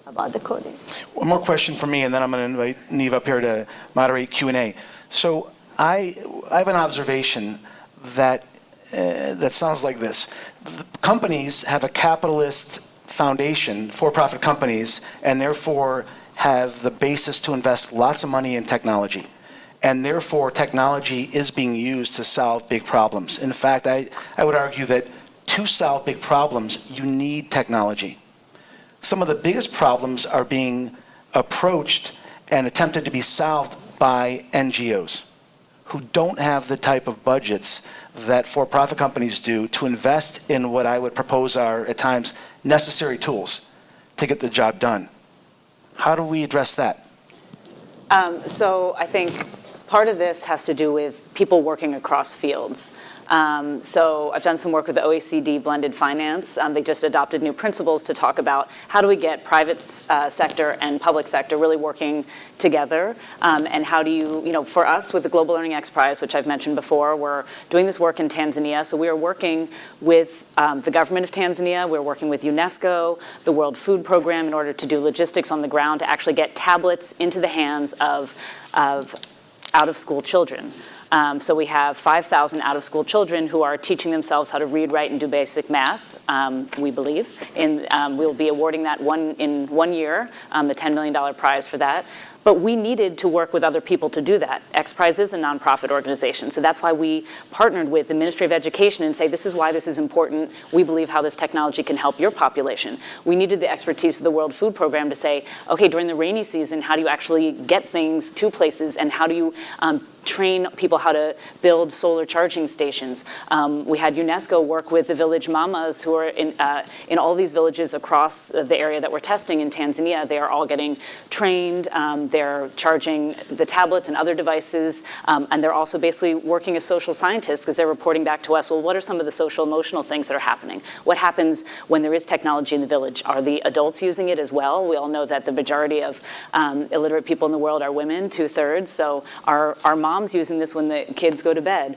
about the coding. One more question for me, and then I'm going to invite Neve up here to moderate Q&A. So I have an observation that sounds like this. The companies have a capitalist foundation, for-profit companies, and therefore have the basis to invest lots of money in technology. And therefore, technology is being used to solve big problems. In fact, I would argue that to solve big problems, you need technology. Some of the biggest problems are being approached and attempted to be solved by NGOs who don't have the type of budgets that for-profit companies do to invest in what I would propose are, at times, necessary tools to get the job done. How do we address that? So I think part of this has to do with people working across fields. So I've done some work with the OECD Blended Finance. They just adopted new principles to talk about how do we get private sector and public sector really working together, and how do you for us with the Global Learning X Prize, which I've mentioned before, we're doing this work in Tanzania. So we are working with the government of Tanzania, we're working with UNESCO, the World Food Program in order to do logistics on the ground to actually get tablets into the hands of out-of-school children. So we have 5,000 out-of-school children who are teaching themselves how to read, write, and do basic math, we believe. We'll be awarding that in 1 year, the $10 million prize for that. But we needed to work with other people to do that. X Prize is a nonprofit organization, so that's why we partnered with the Ministry of Education and say, this is why this is important. We believe how this technology can help your population. We needed the expertise of the World Food Program to say, okay, during the rainy season, how do you actually get things to places, and how do you train people how to build solar charging stations? We had UNESCO work with the village mamas who are in all these villages across the area that we're testing in Tanzania. They are all getting trained. They're charging the tablets and other devices, and they're also basically working as social scientists because they're reporting back to us, well, what are some of the social emotional things that are happening? What happens when there is technology in the village? Are the adults using it as well? We all know that the majority of illiterate people in the world are women, 2/3, so our moms using this when the kids go to bed.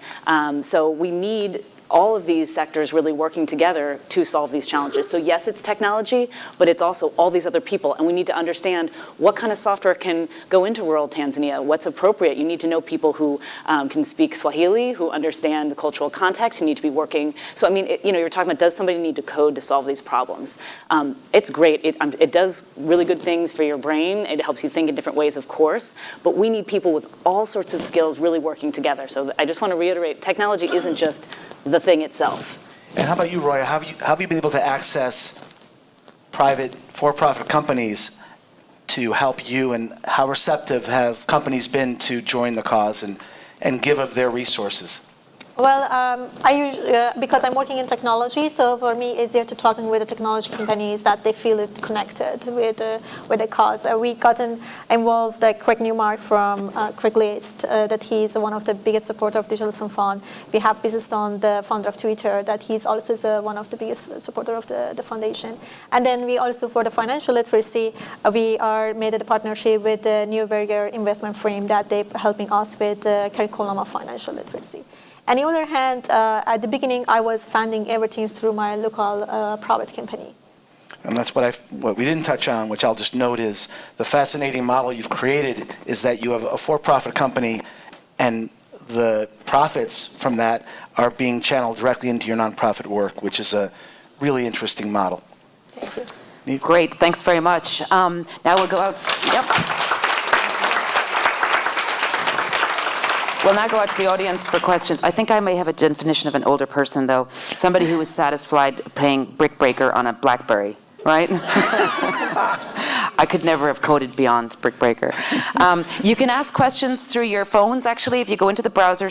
So we need all of these sectors really working together to solve these challenges. So yes, it's technology, but it's also all these other people. And we need to understand what kind of software can go into rural Tanzania, what's appropriate. You need to know people who can speak Swahili, who understand the cultural context. You need to be working. So I mean, you're talking about, does somebody need to code to solve these problems? It's great. It does really good things for your brain. It helps you think in different ways, of course. But we need people with all sorts of skills really working together. So I just want to reiterate, technology isn't just the thing itself. And how about you, Roya? How have you been able to access private for-profit companies to help you, and how receptive have companies been to join the cause and give of their resources? Well, I usually, because I'm working in technology, so for me it's there to talking with the technology companies that they feel it connected with the cause. We gotten involved, like Craig Newmark from Craigslist, that he's one of the biggest supporters of Digital Sun Fund. We have Business on the founder of Twitter, that he's also one of the biggest supporters of the foundation. And then we also, for the financial literacy, we are made a partnership with the Neuberger investment firm that they're helping us with the curriculum of financial literacy. On the other hand, at the beginning, I was funding everything through my local private company. And that's what we didn't touch on, which I'll just note, is the fascinating model you've created is that you have a for-profit company, and the profits from that are being channeled directly into your nonprofit work, which is a really interesting model. Thank you. Great, thanks very much. Now we'll go out. Yep. We'll now go out to the audience for questions. I think I may have a definition of an older person, though. Somebody who was satisfied playing Brick Breaker on a BlackBerry, right? I could never have coded beyond Brick Breaker. You can ask questions through your phones, actually, if you go into the browser,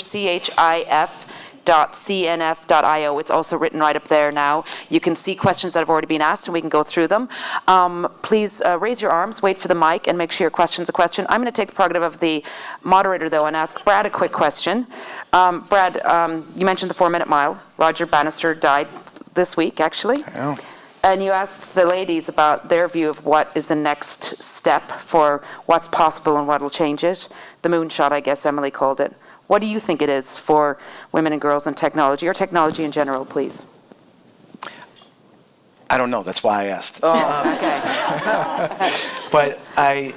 chif.cnf.io. It's also written right up there now. You can see questions that have already been asked, and we can go through them. Please raise your arms, wait for the mic, and make sure your question's a question. I'm going to take the prerogative of the moderator, though, and ask Brad a quick question. Brad, you mentioned the 4-minute mile. Roger Bannister died this week, actually. I know. And you asked the ladies about their view of what is the next step for what's possible and what will change it. The moonshot, I guess Emily called it. What do you think it is for women and girls in technology, or technology in general, please? I don't know. That's why I asked. Oh, okay. But I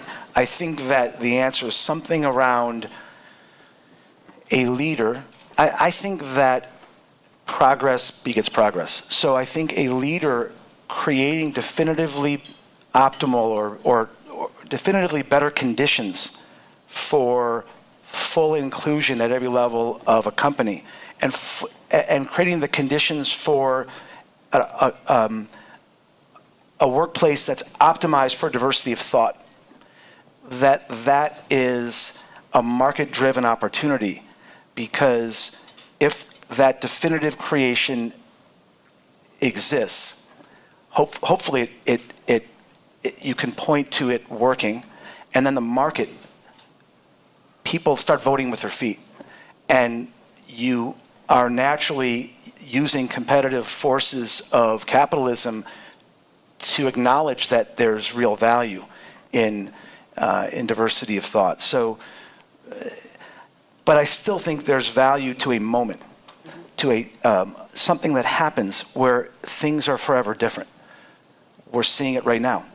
think that the answer is something around a leader. I think that progress begets progress. So I think a leader creating definitively optimal or definitively better conditions for full inclusion at every level of a company, and creating the conditions for a workplace that's optimized for diversity of thought, that is a market-driven opportunity, because if that definitive creation exists, hopefully you can point to it working, and then the market, people start voting with their feet, and you are naturally using competitive forces of capitalism to acknowledge that there's real value in diversity of thought. So, but I still think there's value to a moment, to something that happens where things are forever different. We're seeing it right now.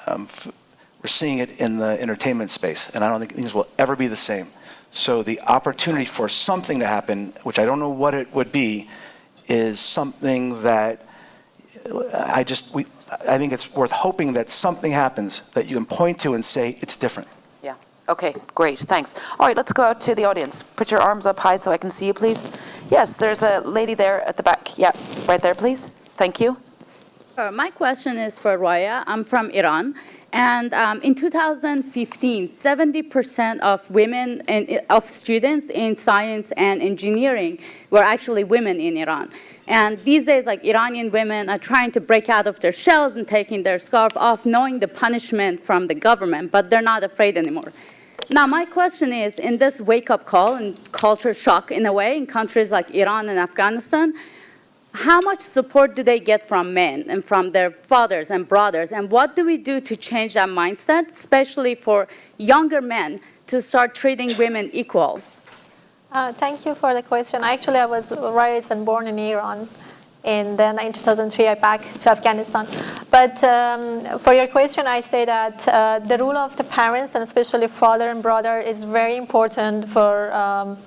We're seeing it in the entertainment space, and I don't think things will ever be the same. So the opportunity for something to happen, which I don't know what it would be, is something that I think it's worth hoping that something happens that you can point to and say it's different. Yeah. Okay, great, thanks. All right, let's go out to the audience. Put your arms up high so I can see you, please. Yes, there's a lady there at the back. Yeah, right there, please. Thank you. My question is for Roya. I'm from Iran. And in 2015, 70% of women of students in science and engineering were actually women in Iran. And these days, like, Iranian women are trying to break out of their shells and taking their scarf off, knowing the punishment from the government, but they're not afraid anymore. Now, my question is, in this wake-up call and culture shock, in a way, in countries like Iran and Afghanistan, how much support do they get from men and from their fathers and brothers? And what do we do to change that mindset, especially for younger men, to start treating women equal? Thank you for the question. Actually, I was raised and born in Iran, and then in 2003 I back to Afghanistan. But for your question, I say that the role of the parents, and especially father and brother, is very important for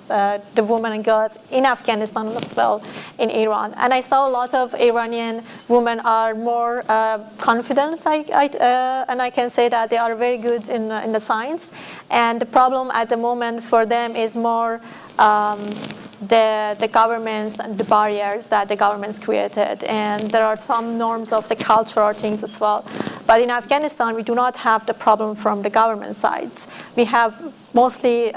the women and girls in Afghanistan as well in Iran. And I saw a lot of Iranian women are more confident, and I can say that they are very good in the science. And the problem at the moment for them is more the governments and the barriers that the governments created. And there are some norms of the culture or things as well. But in Afghanistan, we do not have the problem from the government sides. We have mostly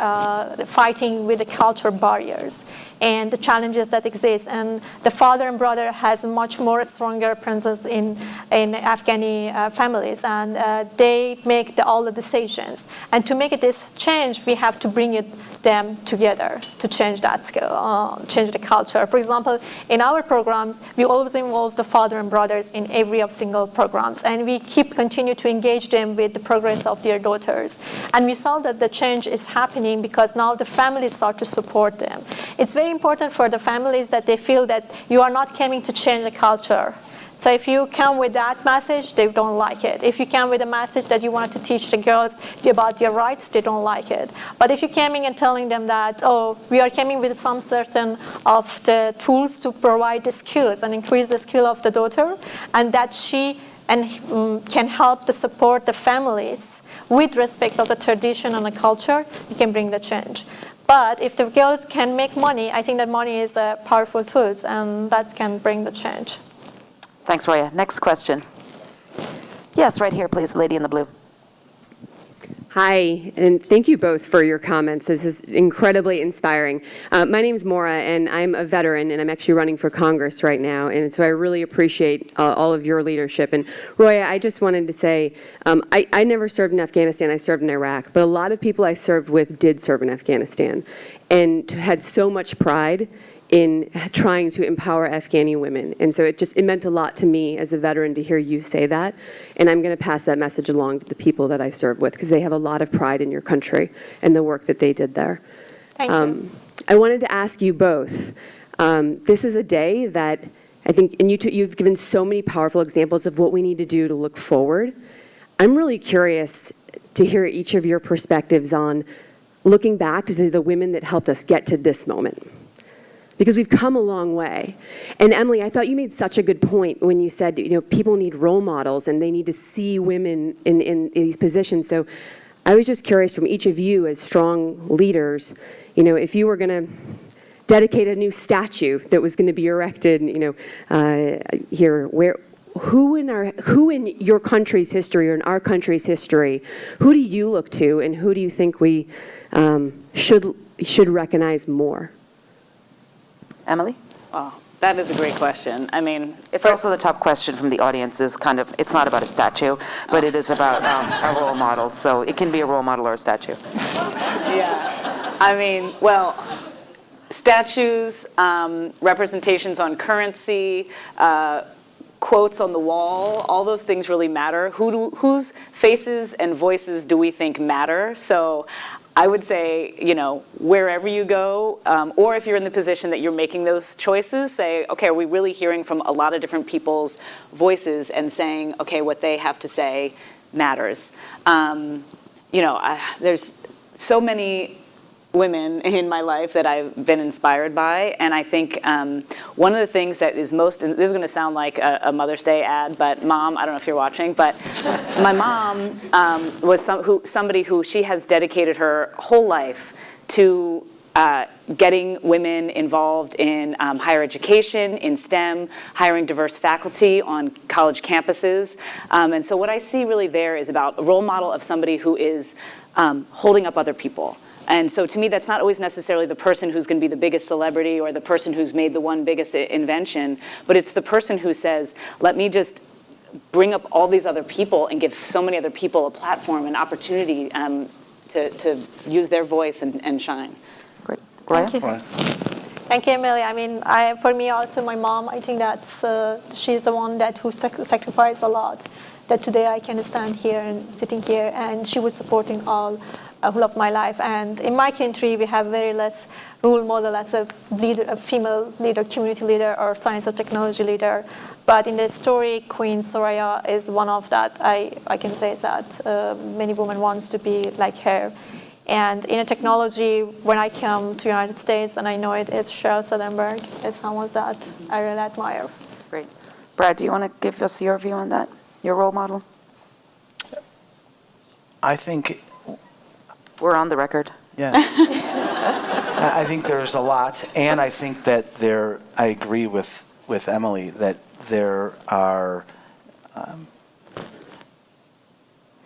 fighting with the culture barriers and the challenges that exist. And the father and brother has much more stronger presence in Afghani families, and they make all the decisions. And to make this change, we have to bring them together to change that change the culture. For example, in our programs, we always involve the father and brothers in every single programs, and we continue to engage them with the progress of their daughters. And we saw that the change is happening because now the families start to support them. It's very important for the families that they feel that you are not coming to change the culture. So if you come with that message, they don't like it. If you come with a message that you want to teach the girls about their rights, they don't like it. But if you're coming and telling them that, oh, we are coming with some certain of the tools to provide the skills and increase the skill of the daughter, and that she can help to support the families with respect of the tradition and the culture, you can bring the change. But if the girls can make money, I think that money is a powerful tool, and that can bring the change. Thanks, Roya. Next question. Yes, right here, please, the lady in the blue. Hi, and thank you both for your comments. This is incredibly inspiring. My name's Maura, and I'm a veteran, and I'm actually running for Congress right now, and so I really appreciate all of your leadership. And Roya, I just wanted to say, I never served in Afghanistan, I served in Iraq, but a lot of people I served with did serve in Afghanistan, and had so much pride in trying to empower Afghani women. And so it meant a lot to me as a veteran to hear you say that. And I'm going to pass that message along to the people that I serve with, because they have a lot of pride in your country and the work that they did there. Thank you. I wanted to ask you both, this is a day that I think, and you've given so many powerful examples of what we need to do to look forward. I'm really curious to hear each of your perspectives on looking back to the women that helped us get to this moment. because we've come a long way. And Emily, I thought you made such a good point when you said, people need role models and they need to see women in these positions. So I was just curious from each of you as strong leaders, if you were going to dedicate a new statue that was going to be erected, here, who in your country's history or in our country's history, who do you look to and who do you think we should recognize more? Emily? Oh, that is a great question. I mean, It's also the top question from the audience is it's not about a statue, but it is about a role model. So it can be a role model or a statue. yeah. I mean, well, statues, representations on currency, quotes on the wall, all those things really matter. Whose faces and voices do we think matter? So I would say, wherever you go, or if you're in the position that you're making those choices, say, okay, are we really hearing from a lot of different people's voices and saying, okay, what they have to say matters. There's so many women in my life that I've been inspired by, and I think one of the things that is most, and this is going to sound like a Mother's Day ad, but Mom, I don't know if you're watching, but my mom was somebody who she has dedicated her whole life to getting women involved in higher education, in STEM, hiring diverse faculty on college campuses. And so what I see really there is about a role model of somebody who is holding up other people. And so to me, that's not always necessarily the person who's going to be the biggest celebrity or the person who's made the one biggest invention, but it's the person who says, let me just bring up all these other people and give so many other people a platform and opportunity to use their voice and shine. Great. Thank you. Roya? Thank you, Emily. I mean, for me also, my mom, I think that she's the one who sacrificed a lot, that today I can stand here and sitting here, and she was supporting all of my life. And in my country, we have very less role model as a leader, a female leader, community leader, or science or technology leader. But in the story, Queen Roya is one of that. I can say that many women wants to be like her. And in a technology, when I come to the United States, and I know it is Sheryl Sandberg, is someone that I really admire. Great. Brad, do you want to give us your view on that? Your role model? I think, We're on the record. yeah. I think there's a lot, and I think that I agree with Emily that there are,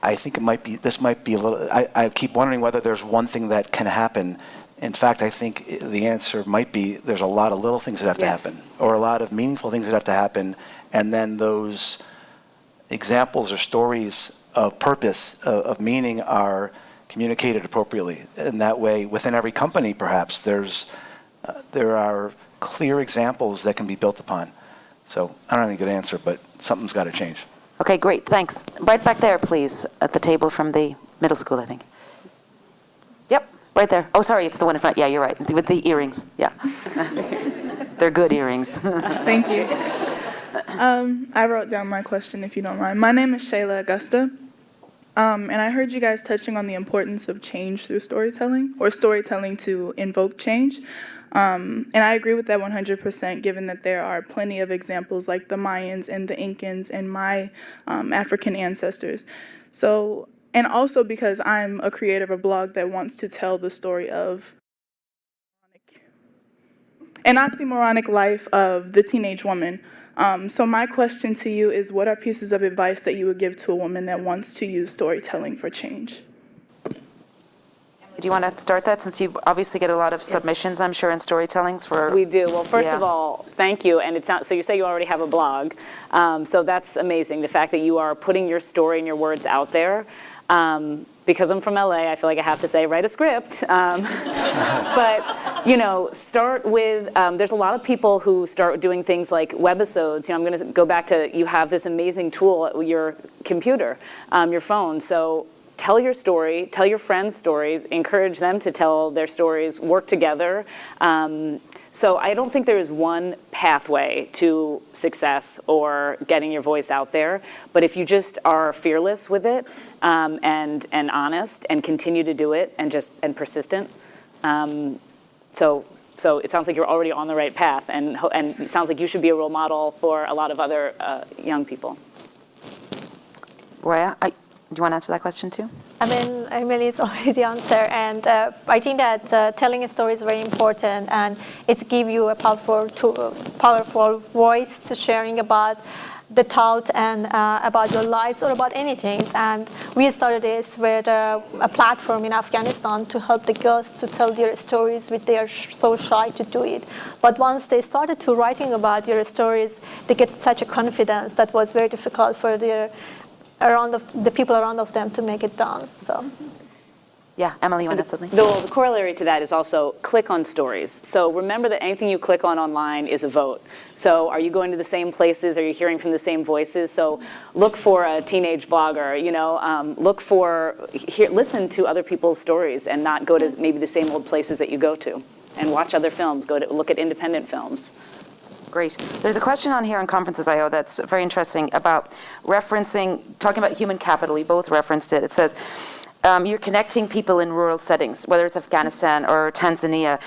I think this might be a little, I keep wondering whether there's one thing that can happen. In fact, I think the answer might be there's a lot of little things that have to happen, or a lot of meaningful things that have to happen, and then those examples or stories of purpose, of meaning are communicated appropriately. And that way, within every company, perhaps, there are clear examples that can be built upon. So I don't have any good answer, but something's got to change. Okay, great, thanks. Right back there, please, at the table from the middle school, I think. Yep, right there. Oh, sorry, it's the one in front. Yeah, you're right, with the earrings, yeah. They're good earrings. Thank you. I wrote down my question, if you don't mind. My name is Shayla Augusta, and I heard you guys touching on the importance of change through storytelling, or storytelling to invoke change. And I agree with that 100%, given that there are plenty of examples like the Mayans and the Incans and my African ancestors. So, and also because I'm a creator of a blog that wants to tell the story of an oxymoronic life of the teenage woman. So my question to you is, what are pieces of advice that you would give to a woman that wants to use storytelling for change? Do you want to start that, since you obviously get a lot of submissions, I'm sure, in storytellings for... We do. Well, first of Yeah. all, thank you. And it's not, so you say you already have a blog. So that's amazing, the fact that you are putting your story and your words out there. Because I'm from LA, I feel like I have to say, write a script. But, start with, there's a lot of people who start doing things like webisodes. I'm going to go back to, you have this amazing tool at your computer, your phone. So tell your story, tell your friends' stories, encourage them to tell their stories, work together. So I don't think there is one pathway to success or getting your voice out there, but if you just are fearless with it, and honest and continue to do it and persistent. So So it sounds like you're already on the right path, and it sounds like you should be a role model for a lot of other young people. Roya, do you want to answer that question too? I mean, Emily's already the answer, and I think that telling a story is very important, and it's give you a powerful voice to sharing about the thought and about your lives or about anything. And we started this with a platform in Afghanistan to help the girls to tell their stories, which they are so shy to do it. But once they started to writing about their stories, they get such a confidence that was very difficult for the people around of them to make it done. So. Yeah, Emily, you want to add something? The corollary to that is also click on stories. So remember that anything you click on online is a vote. So are you going to the same places? Are you hearing from the same voices? So look for a teenage blogger, listen to other people's stories and not go to maybe the same old places that you go to. And watch other films, look at independent films. Great. There's a question on here on Conferences.io that's very interesting about talking about human capital. You both referenced it. It says, you're connecting people in rural settings, whether it's Afghanistan or Tanzania.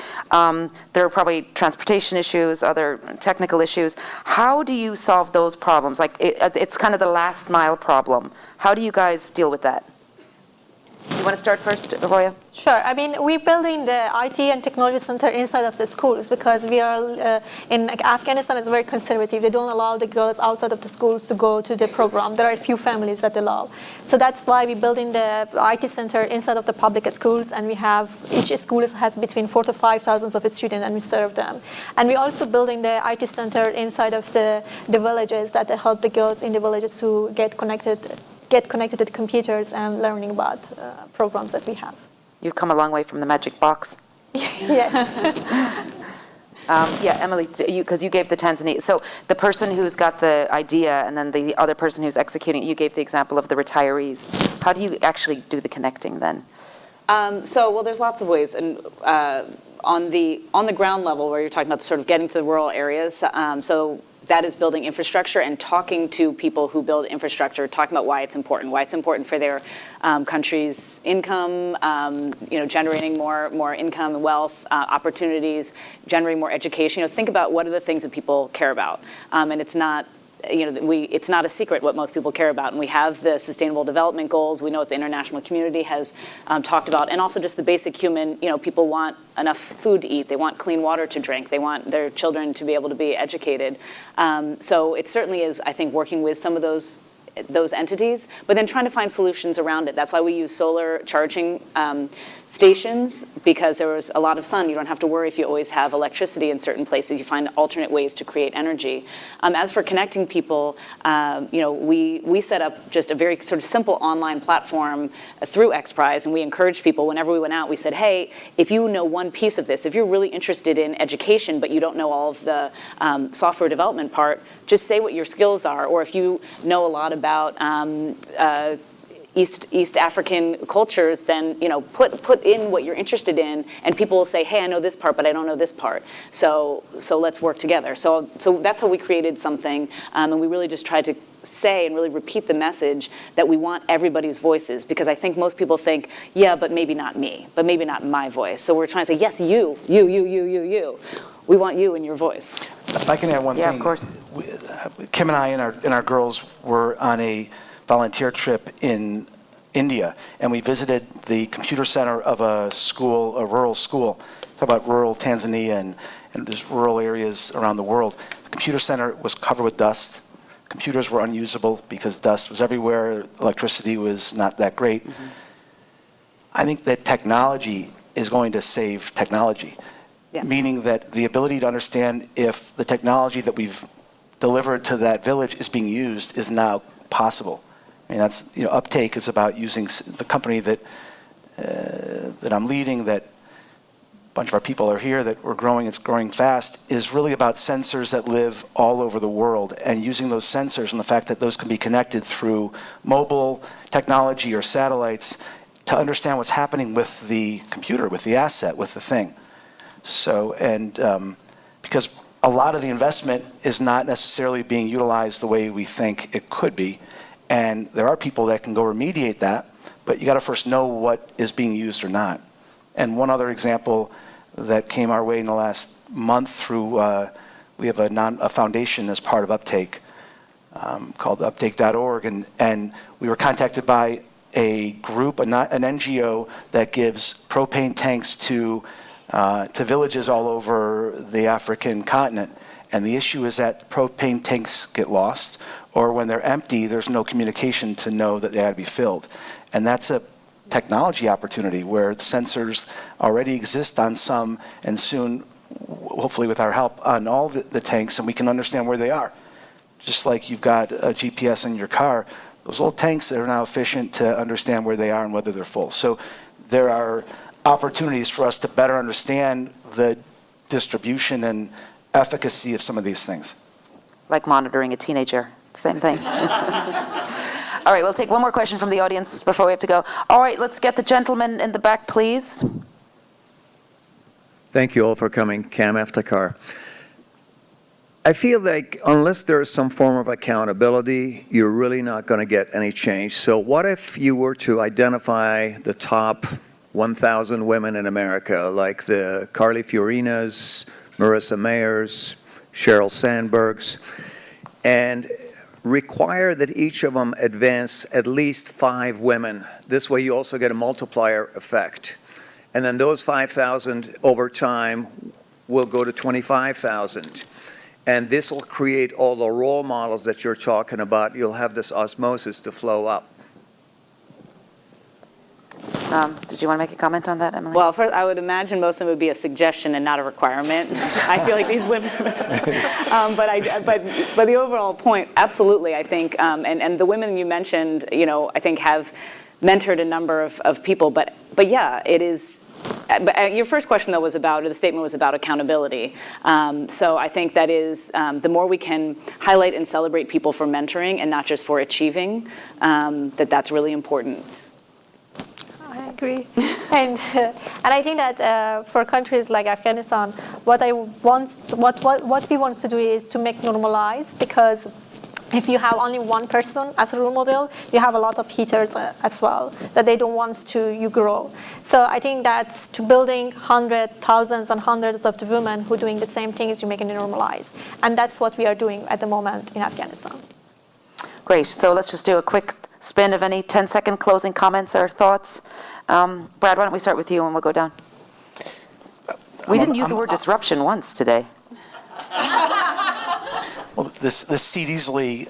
There are probably transportation issues, other technical issues. How do you solve those problems? Like it's kind of the last mile problem. How do you guys deal with that? You want to start first, Roya? Sure. I mean, we're building the IT and technology center inside of the schools because we are in Afghanistan. It's very conservative. They don't allow the girls outside of the schools to go to the program. There are a few families that allow. So that's why we're building the IT center inside of the public schools, and we have each school has between 4,000 to 5,000 of students, and we serve them. And we're also building the IT center inside of the villages that help the girls in the villages to get connected to the computers and learning about programs that we have. You've come a long way from the magic box. Yes. Yeah, Emily, because you gave the Tanzania. So the person who's got the idea and then the other person who's executing it, you gave the example of the retirees. How do you actually do the connecting then? There's lots of ways. And on the ground level where you're talking about sort of getting to the rural areas, that is building infrastructure and talking to people who build infrastructure, talking about why it's important for their country's income, generating more income and wealth, opportunities, generating more education. Think about what are the things that people care about, and it's not. It's not a secret what most people care about, and we have the Sustainable Development Goals. We know what the international community has talked about, and also just the basic human. People want enough food to eat. They want clean water to drink. They want their children to be able to be educated. So it certainly is, I think, working with some of those entities, but then trying to find solutions around it. That's why we use solar charging stations, because there was a lot of sun. You don't have to worry if you always have electricity in certain places. You find alternate ways to create energy. As for connecting people, we set up just a very sort of simple online platform through XPRIZE, and we encouraged people whenever we went out. We said, hey, if you know one piece of this, if you're really interested in education but you don't know all of the software development part, just say what your skills are. Or if you know a lot about East African cultures, then put in what you're interested in, and people will say, hey, I know this part, but I don't know this part. So let's work together. So that's how we created something, and we really just tried to say and really repeat the message that we want everybody's voices, because I think most people think, yeah, but maybe not me, but maybe not my voice. So we're trying to say, yes, you. We want you and your voice. If I can add one thing. Yeah, of course. Kim and I and our girls were on a volunteer trip in India, and we visited the computer center of a rural school. Talk about rural Tanzania and just rural areas around the world. The computer center was covered with dust. Computers were unusable because dust was everywhere. Electricity was not that great. Mm-hmm. I think that technology is going to save technology, meaning that the ability to understand if the technology that we've delivered to that village is being used is now possible. I mean, that's, uptake is about using the company that I'm leading, that a bunch of our people are here, that we're growing, it's growing fast, is really about sensors that live all over the world, and using those sensors and the fact that those can be connected through mobile technology or satellites to understand what's happening with the computer, with the asset, with the thing. So, because a lot of the investment is not necessarily being utilized the way we think it could be. And there are people that can go remediate that, but you got to first know what is being used or not. And one other example that came our way in the last month through, we have a foundation as part of Uptake called uptake.org, and we were contacted by a group, an NGO that gives propane tanks to villages all over the African continent. And the issue is that propane tanks get lost, or when they're empty, there's no communication to know that they had to be filled. And that's a technology opportunity where sensors already exist on some, and soon, hopefully with our help, on all the tanks, and we can understand where they are. Just like you've got a GPS in your car, those little tanks that are now efficient to understand where they are and whether they're full. So there are opportunities for us to better understand the distribution and efficacy of some of these things. Like monitoring a teenager, same thing. All right, we'll take one more question from the audience before we have to go. All right, let's get the gentleman in the back, please. Thank you all for coming. Cam Eftekar. I feel like unless there's some form of accountability, you're really not going to get any change. So what if you were to identify the top 1,000 women in America, like the Carly Fiorinas, Marissa Mayers, Sheryl Sandbergs, and require that each of them advance at least 5 women. This way you also get a multiplier effect. And then those 5,000 over time will go to 25,000. And this will create all the role models that you're talking about. You'll have this osmosis to flow up. Did you want to make a comment on that, Emily? Well, first, I would imagine most of them would be a suggestion and not a requirement. I feel like these women, but the overall point, absolutely, I think, and the women you mentioned, I think have mentored a number of people, but yeah, it is. But your first question, though, the statement was about accountability. So I think that is, the more we can highlight and celebrate people for mentoring and not just for achieving, that's really important. I agree. And I think that for countries like Afghanistan, what we want to do is to make normalize, because if you have only one person as a role model, you have a lot of haters as well, that they don't want you grow. So I think that's to building hundreds, thousands, and hundreds of the women who are doing the same thing is you make it normalize. And that's what we are doing at the moment in Afghanistan. Great. So let's just do a quick spin of any 10-second closing comments or thoughts. Brad, why don't we start with you and we'll go down. We didn't use the word disruption once today. Well, this seat easily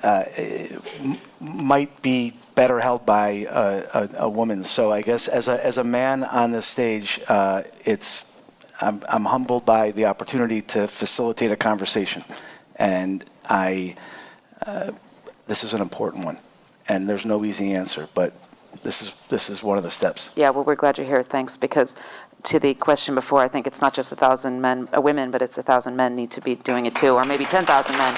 might be better held by a woman. So I guess as a man on this stage, I'm humbled by the opportunity to facilitate a conversation, and this is an important one, and there's no easy answer, but this is one of the steps. Yeah, well, we're glad you're here. Thanks, because to the question before, I think it's not just 1,000 women, but it's 1,000 men need to be doing it too, or maybe 10,000 men.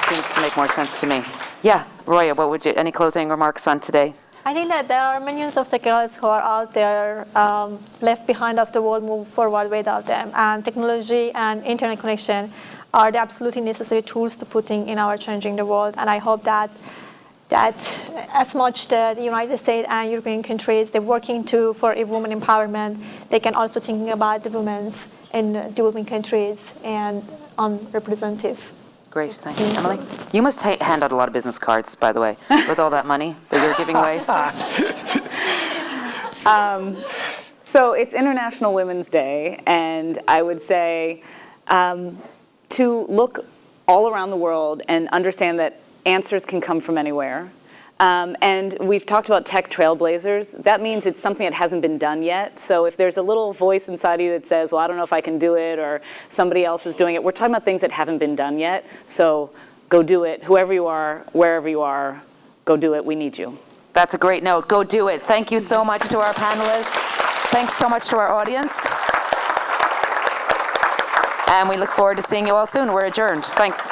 Seems to make more sense to me. Yeah, Roya, any closing remarks on today? I think that there are millions of the girls who are out there left behind of the world move forward without them. And technology and internet connection are the absolutely necessary tools to put in our changing the world. And I hope that as much the United States and European countries, they're working for a women empowerment, they can also think about the women in developing countries and unrepresented. Great, thank you. Emily? You must hand out a lot of business cards, by the way, with all that money that you're giving away. So it's International Women's Day, and I would say to look all around the world and understand that answers can come from anywhere. And we've talked about tech trailblazers. That means it's something that hasn't been done yet. So if there's a little voice inside of you that says, well, I don't know if I can do it, or somebody else is doing it, we're talking about things that haven't been done yet. So go do it. Whoever you are, wherever you are, go do it. We need you. That's a great note. Go do it. Thank you so much to our panelists. Thanks so much to our audience. And we look forward to seeing you all soon. We're adjourned. Thanks.